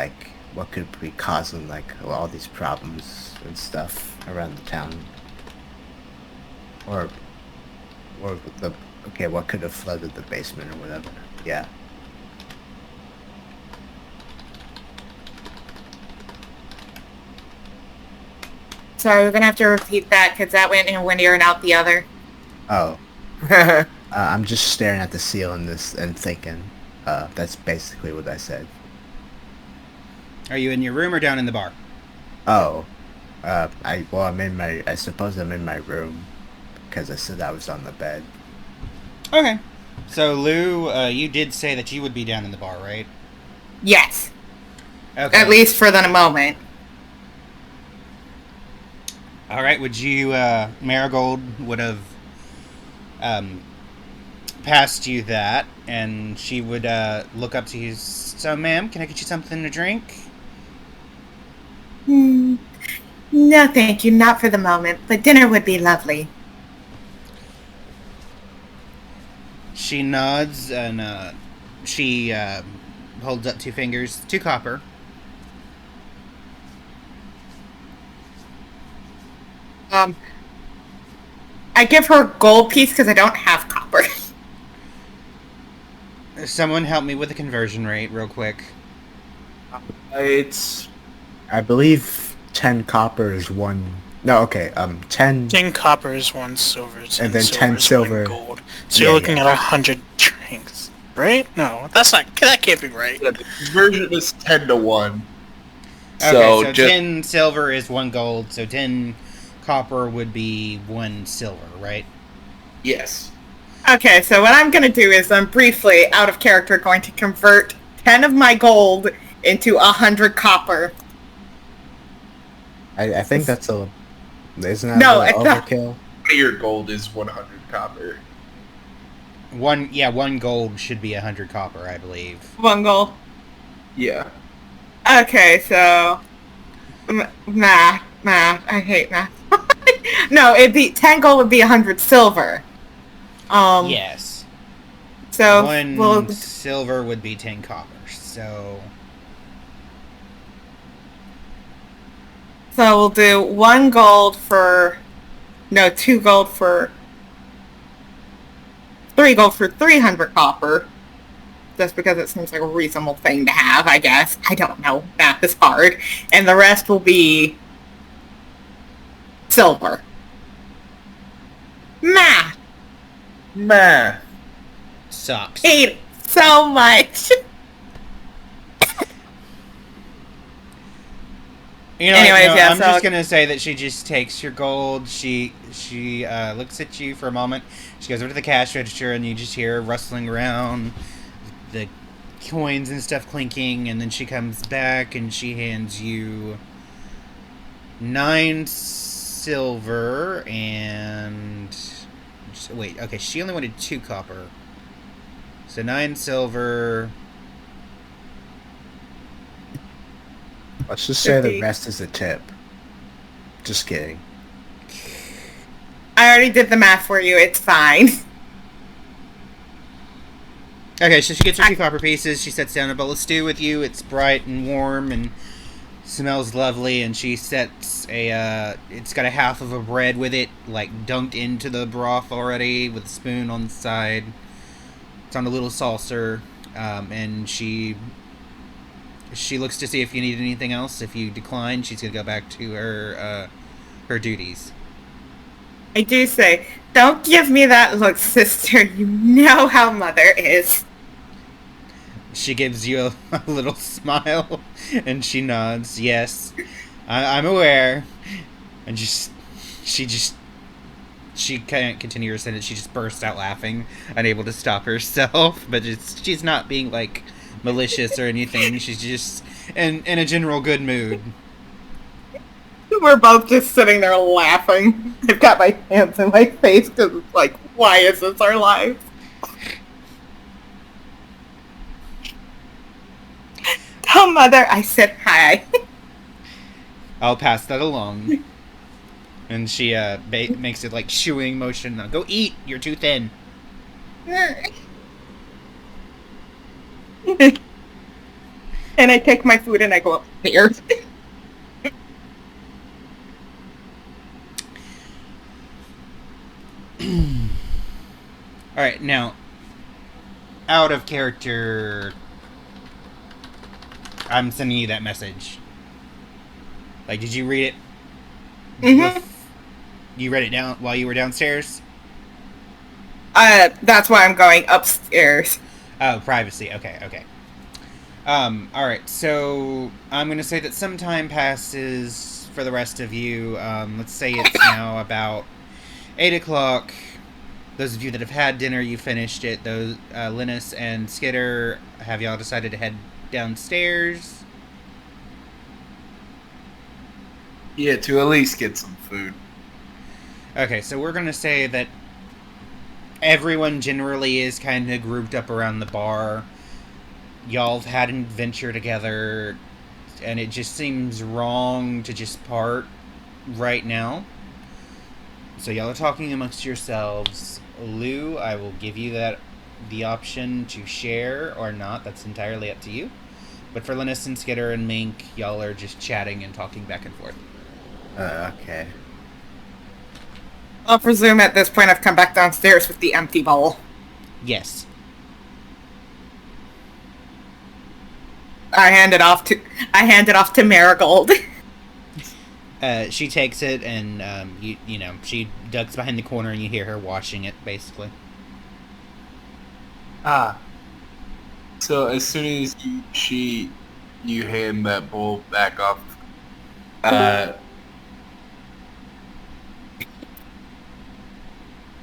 be causing like all these problems and stuff around the town, or what could have flooded the basement or whatever. Yeah. Sorry, we're gonna have to repeat that because that went in one ear and out the other. Oh. I'm just staring at the ceiling and thinking. That's basically what I said. Are you in your room or down in the bar? Oh. I suppose I'm in my room, because I said I was on the bed. Okay. So, Lou, you did say that you would be down in the bar, right? Yes. Okay. At least for the moment. Alright, would you, Marigold would have, passed you that, and she would, look up to you, so, ma'am, can I get you something to drink? No, thank you. Not for the moment, but dinner would be lovely. She nods, and, she, holds up 2 fingers, 2 copper. I give her a gold piece because I don't have copper. Someone help me with the conversion rate real quick. It's... I believe 10 copper is 1... No, okay, 10... 10 copper is 1 silver, 10 and then silver 10 is silver. 1 gold. So you're looking at 100 drinks, right? No, that can't be right. The conversion is 10 to 1. Okay, So, so just... 10 silver is 1 gold, so 10 copper would be 1 silver, right? Yes. Okay, so what I'm going to do is I'm briefly, out of character, going to convert 10 of my gold into 100 copper. I think that's a... Isn't that No, an it's not. overkill? Your gold is 100 copper. 1 gold should be 100 copper, I believe. 1 gold. Yeah. Okay, so... Math. I hate math. No, it'd be... 10 gold would be 100 silver. Yes. So... 1 silver would be 10 copper, so... So we'll do 1 gold for... No, 2 gold for... 3 gold for 300 copper. Just because it seems like a reasonable thing to have, I guess. I don't know. Math is hard. And the rest will be... silver. Math! Math. Sucks. Hate it so much. You know, Anyways, no, yeah, I'm so- just gonna say that she just takes your gold. She looks at you for a moment. She goes over to the cash register, and you just hear her rustling around, the coins and stuff clinking, and then she comes back and she hands you 9 silver and... Wait, okay, she only wanted 2 copper. So 9 silver... Let's just say the 50. rest is a tip. Just kidding. I already did the math for you. It's fine. Okay, so she gets her 2 copper pieces. She sets down a bowl of stew with you. It's bright and warm and smells lovely. And she sets it's got a half of a bread with it, like dunked into the broth already, with a spoon on the side. It's on a little saucer, and she looks to see if you need anything else. If you decline, she's gonna go back to her duties. I do say, don't give me that look, sister. You know how Mother is. She gives you a little smile, and she nods. Yes, I'm aware. And she can't continue her sentence. She just bursts out laughing, unable to stop herself. But she's not being like malicious or anything. She's just in a general good mood. We're both just sitting there laughing. I've got my hands in my face because it's like, why is this our life? Tell Mother I said hi. I'll pass that along. And she makes it like shooing motion. Go eat. You're too thin. And I take my food and I go upstairs. Alright, now, out of character, I'm sending you that message. Like, did you read it? Mm-hmm. You read it down while you were downstairs? That's why I'm going upstairs. Oh, privacy. Okay. Alright, so I'm going to say that some time passes for the rest of you. Let's say it's now about 8 o'clock. Those of you that have had dinner, you finished it. Those Linus and Skitter, have y'all decided to head downstairs? Yeah, to at least get some food. Okay, so we're going to say that everyone generally is kind of grouped up around the bar. Y'all have had an adventure together, and it just seems wrong to just part right now. So y'all are talking amongst yourselves. Lou, I will give you the option to share or not. That's entirely up to you. But for Linus and Skitter and Mink, y'all are just chatting and talking back and forth. Okay. I'll presume at this point I've come back downstairs with the empty bowl. Yes. I hand it off to Marigold. She takes it and you know, she ducks behind the corner and you hear her washing it, basically. So as soon as you hand that bowl back off,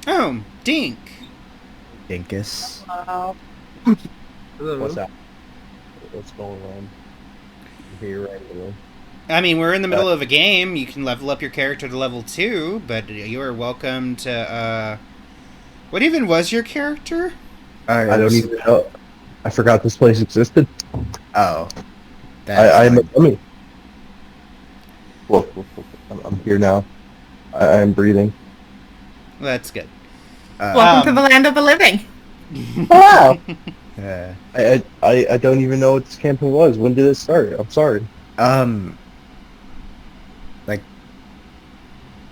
Oh, Dink. Dinkus. What's that? What's going on? I'm here regularly. I mean, we're in the middle of a game. You can level up your character to level 2, but you are welcome to, what even was your character? I don't even know. I forgot this place existed. Oh. I'm a dummy. Look, I'm here now. I'm breathing. Well, that's good. Welcome to the land of the living. Wow! Yeah. I don't even know what this campaign was. When did it start? I'm sorry. Like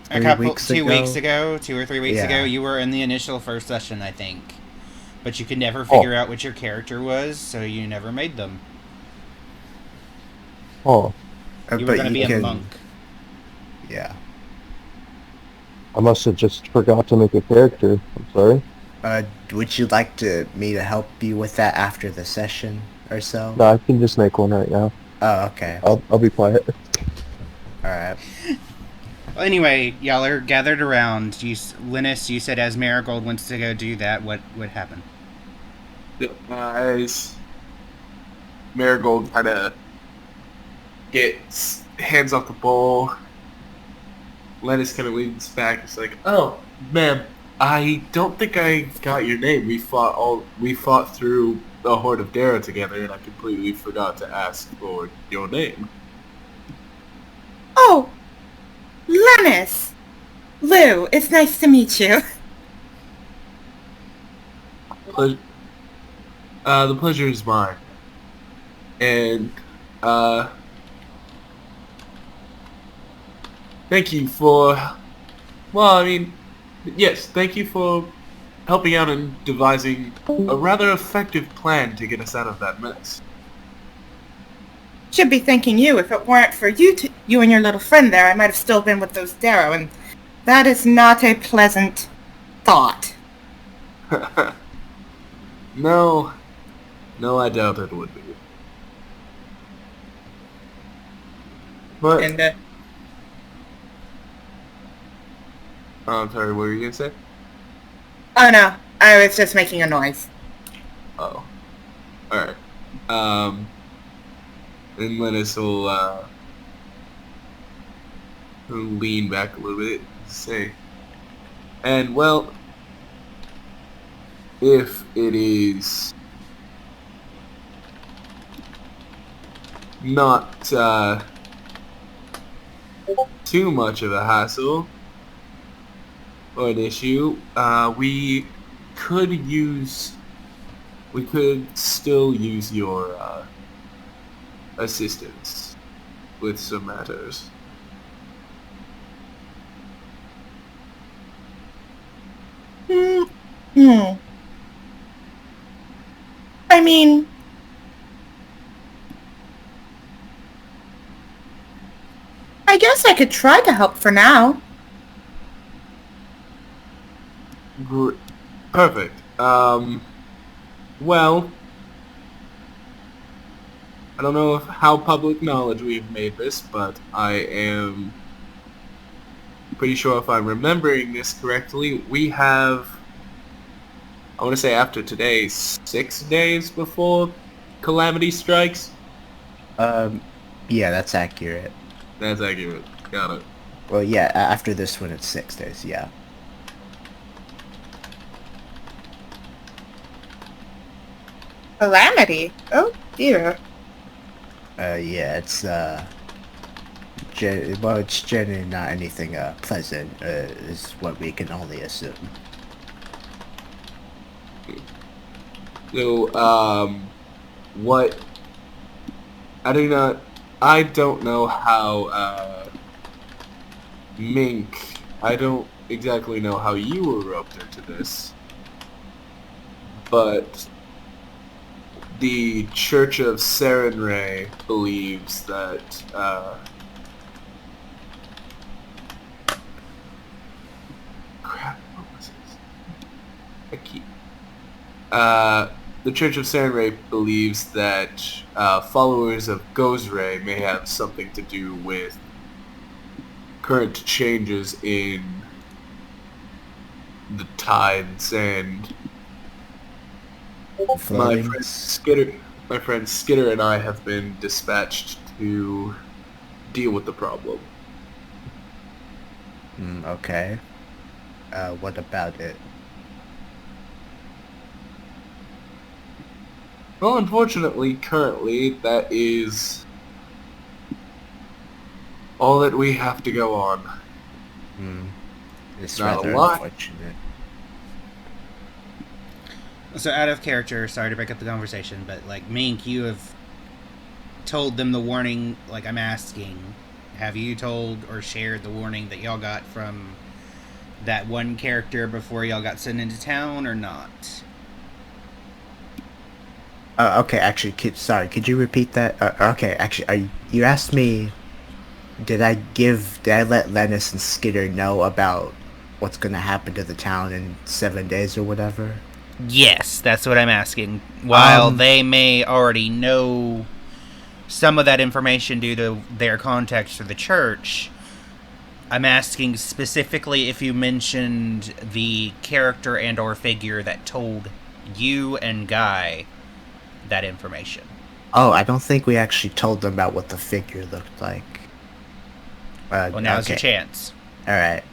A 3 couple, weeks 2 ago? weeks ago, 2 or 3 weeks Yeah. ago, you were in the initial first session, I think. But you could never figure out what your character was, so you never made them. Oh, You were going to be a monk. Yeah. I must have just forgot to make a character. I'm sorry. Would you like me to help you with that after the session or so? No, I can just make one right now. Oh, okay. I'll be quiet. Alright. Well, anyway, y'all are gathered around. Linus, you said as Marigold wants to go do that. What happened? as Marigold kind of gets hands off the bowl, Linus kind of leans back. It's like, "Oh, ma'am, I don't think I got your name. We fought through the Horde of Dara together, and I completely forgot to ask for your name." Oh, Linus! Lou, it's nice to meet you. The pleasure is mine. And, thank you for... Well, I mean, yes, thank you for helping out and devising a rather effective plan to get us out of that mess. Should be thanking you. If it weren't for you and your little friend there, I might have still been with those Darrow, and that is not a pleasant thought. No, I doubt it would be. But, And, I'm sorry, what were you gonna say? oh no, I was just making a noise. Oh. Alright. And Linus will lean back a little bit and say, and well, if it is not too much of a hassle or an issue, we could still use your assistance with some matters. I mean, I guess I could try to help for now. Perfect. Well, I don't know how public knowledge we've made this, but I am pretty sure if I'm remembering this correctly, we have, I want to say after today, 6 days before Calamity strikes? Yeah, that's accurate. That's accurate. Got it. Well, yeah, after this one it's 6 days, yeah. Calamity? Oh dear. Yeah, it's, it's generally not anything, pleasant, is what we can only assume. So, what, I don't know how, Mink, I don't exactly know how you were roped into this, but the Church of Serenray believes that, crap, what was this? The Church of Serenray believes that, followers of Gozray may have something to do with current changes in the tides, and my friend Skitter and I have been dispatched to deal with the problem. Okay. What about it? Well, unfortunately, currently, that is all that we have to go on. It's Not rather a lot. unfortunate. So out of character, sorry to break up the conversation, but like Mink, you have told them the warning. Like I'm asking, have you told or shared the warning that y'all got from that one character before y'all got sent into town, or not? Okay, actually, could you repeat that? Okay, actually, you asked me, did I let Lennis and Skitter know about what's gonna happen to the town in 7 days or whatever? Yes, that's what I'm asking. While they may already know some of that information due to their contacts through the church, I'm asking specifically if you mentioned the character and or figure that told you and Guy that information. Oh, I don't think we actually told them about what the figure looked like. Well, now's your chance. Alright.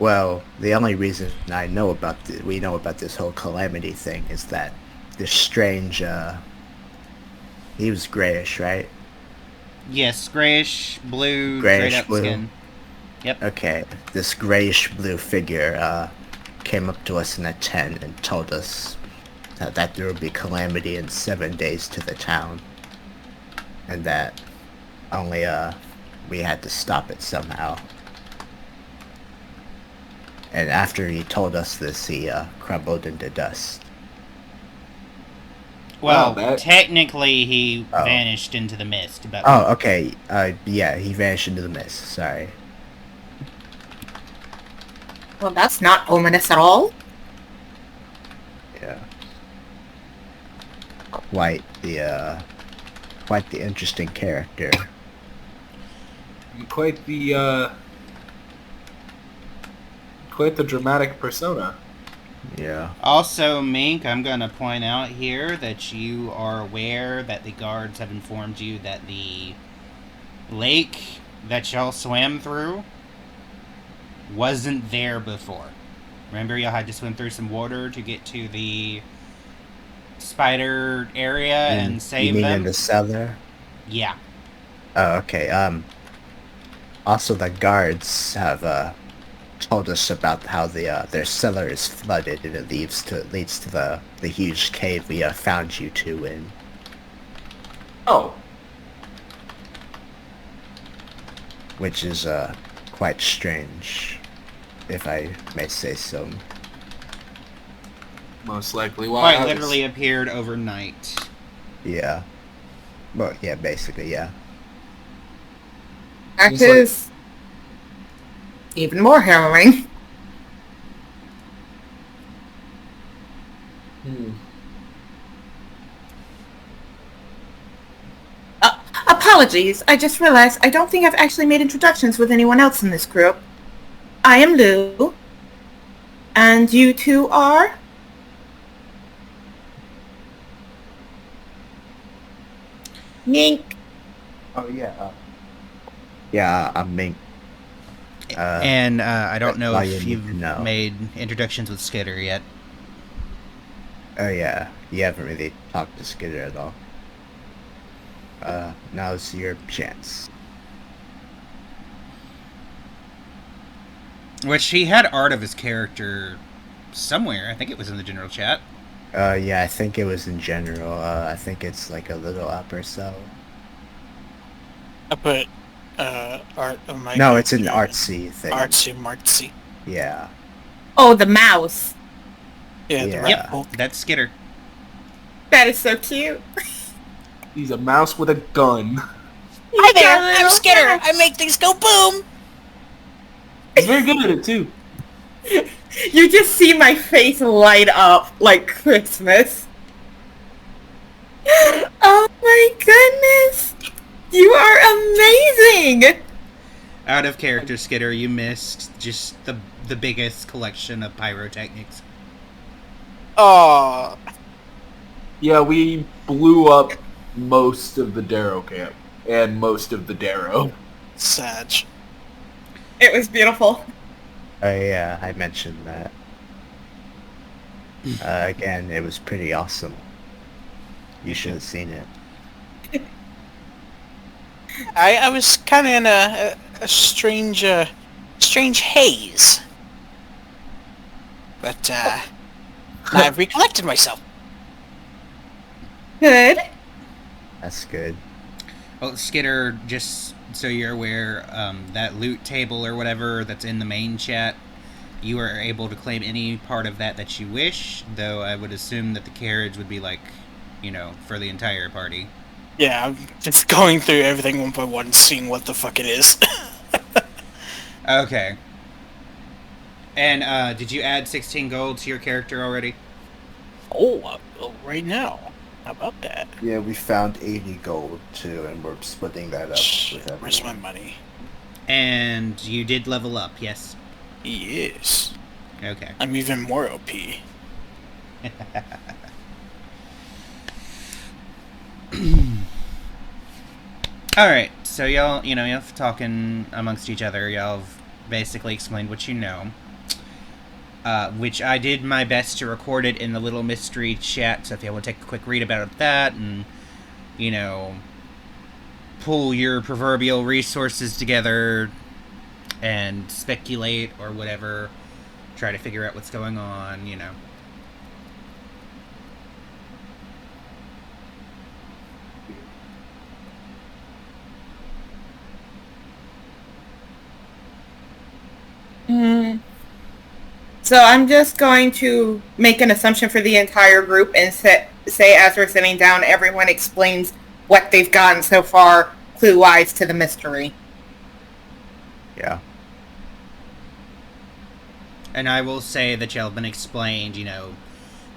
Well, the only reason we know about this whole Calamity thing is that this strange, he was grayish, right? Yes, grayish, blue, Grayish straight up blue. skin. Yep. Okay, this grayish blue figure came up to us in a tent and told us that there would be calamity in 7 days to the town, and that only we had to stop it somehow. And after he told us this, he crumbled into dust. Well, Wow, that- technically he Oh. vanished into the mist. But Oh, okay. Yeah, he vanished into the mist. Sorry. Well, that's not ominous at all. Yeah. Quite the interesting character. Quite the dramatic persona. Yeah. Also, Mink, I'm going to point out here that you are aware that the guards have informed you that the lake that y'all swam through wasn't there before. Remember, y'all had to swim through some water to get to the spider area and save you mean them? in the cellar? Yeah. Oh, okay. Also, the guards have told us about how their cellar is flooded and it leads to the huge cave we found you two in. Oh, Which is quite strange, if I may say so. most likely. Why? Quite literally appeared overnight. Yeah. Well, yeah, basically, yeah. That Seems like- is even more harrowing. Apologies, I just realized I don't think I've actually made introductions with anyone else in this group. I am Lou. And you two are? Mink. Oh, yeah. Yeah, I'm Mink. And I don't know all you if need you've to know. made introductions with Skitter yet. Oh, yeah. You haven't really talked to Skitter at all. Now's your chance. Which he had art of his character somewhere. I think it was in the general chat. Yeah, I think it was in general. I think it's like a little up or so. I put art of my. No, it's an character. artsy thing. Artsy. Yeah. Oh, the mouse. Yeah, Yeah. the Yep, rat hole. that's Skitter. That is so cute. He's a mouse with a gun. Hi there, I'm Skitter. I make things go boom. He's very good at it too. You just see my face light up like Christmas. Oh my goodness! You are amazing! Out of character, Skitter, you missed just the biggest collection of pyrotechnics. Oh, Yeah, we blew up most of the Darrow camp and most of the Darrow. Sag. It was beautiful. Oh, yeah, I mentioned that. Again, it was pretty awesome. You should have seen it. I was kind of in a strange haze, but I've recollected myself. Good. That's good. Well, Skitter, just so you're aware, that loot table or whatever that's in the main chat, you are able to claim any part of that you wish, though I would assume that the carriage would be like, for the entire party. Yeah, I'm just going through everything one by one, seeing what the fuck it is. Okay. And did you add 16 gold to your character already? Right now. How about that? Yeah, we found 80 gold too, and we're splitting that up with everyone. Where's my money? And you did level up, yes? Yes. Okay. I'm even more OP. Alright, so y'all talking amongst each other, y'all have basically explained what you know. Which I did my best to record it in the little mystery chat, so if y'all want to take a quick read about that and, pull your proverbial resources together, and speculate or whatever, try to figure out what's going on, you know. So I'm just going to make an assumption for the entire group and say as we're sitting down, everyone explains what they've gotten so far, clue-wise, to the mystery. Yeah. And I will say that y'all have been explained, you know,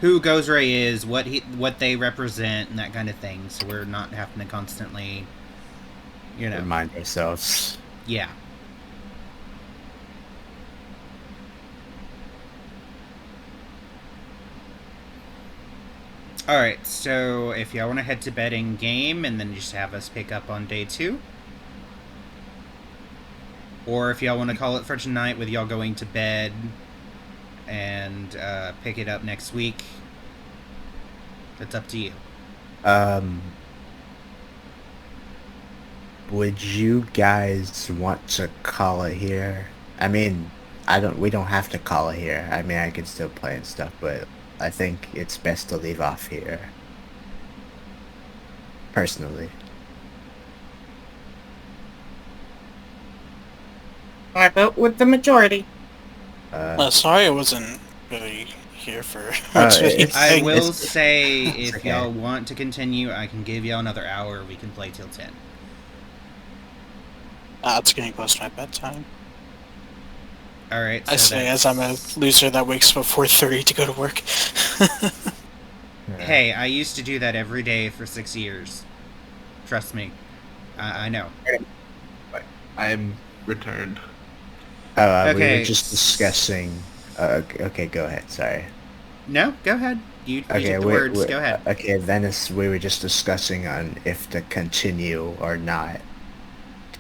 who Gozray is, what they represent, and that kind of thing. So we're not having to constantly, you know, Remind ourselves. yeah. Alright, so if y'all want to head to bed in game and then just have us pick up on day 2. Or if y'all want to call it for tonight with y'all going to bed and pick it up next week, it's up to you. Would you guys want to call it here? I mean, we don't have to call it here. I mean, I can still play and stuff, but I think it's best to leave off here. Personally. I vote with the majority. Sorry I wasn't really here for much of anything. I will say, if okay. Y'all want to continue, I can give y'all another hour. We can play till 10. It's getting close to my bedtime. Alright, so I say as I'm a loser that wakes up at 4:30 to go to work. Hey, I used to do that every day for 6 years. Trust me. I know. I'm returned. Okay. We were just discussing... okay, go ahead, sorry. No, go ahead. You took the words, go ahead. Okay, Venice, we were just discussing on if to continue or not.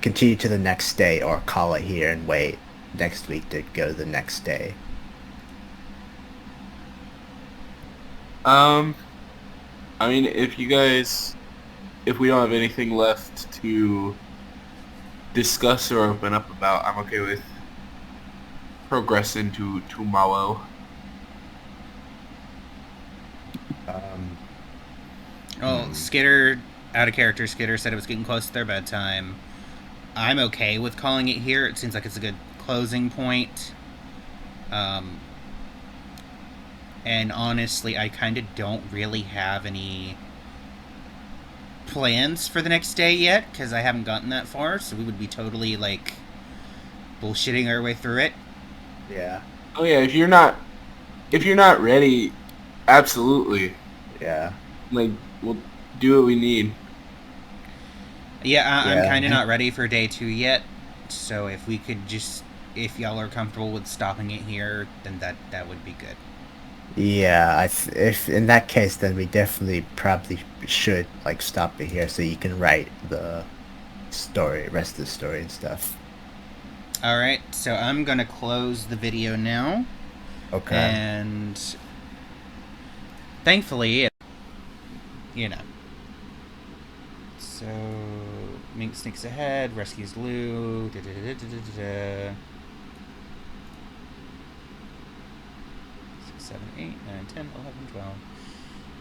Continue to the next day or call it here and wait next week to go the next day. I mean, if we don't have anything left to discuss or open up about, I'm okay with progressing to tomorrow. Skitter, out of character, Skitter said it was getting close to their bedtime. I'm okay with calling it here. It seems like it's a good closing point. And honestly, I kind of don't really have any plans for the next day yet, because I haven't gotten that far, so we would be totally, like, bullshitting our way through it. Yeah. Oh yeah, if you're not ready, absolutely. Yeah. Like, we'll do what we need. Yeah, I'm kind of not ready for day 2 yet, so if we could just, if y'all are comfortable with stopping it here, then that would be good. Yeah, if in that case, then we definitely probably should, like, stop it here so you can write the rest of the story and stuff. Alright, so I'm gonna close the video now. Okay. And thankfully, you know. So, Mink sneaks ahead, rescues Lou, 6, 7, 8, 9, 10, 11, 12.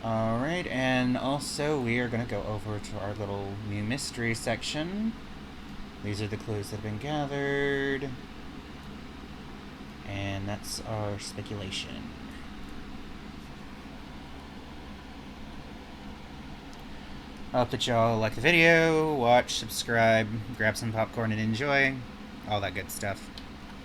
Alright, and also we are going to go over to our little new mystery section. These are the clues that have been gathered. And that's our speculation. I hope that y'all like the video, watch, subscribe, grab some popcorn and enjoy. All that good stuff.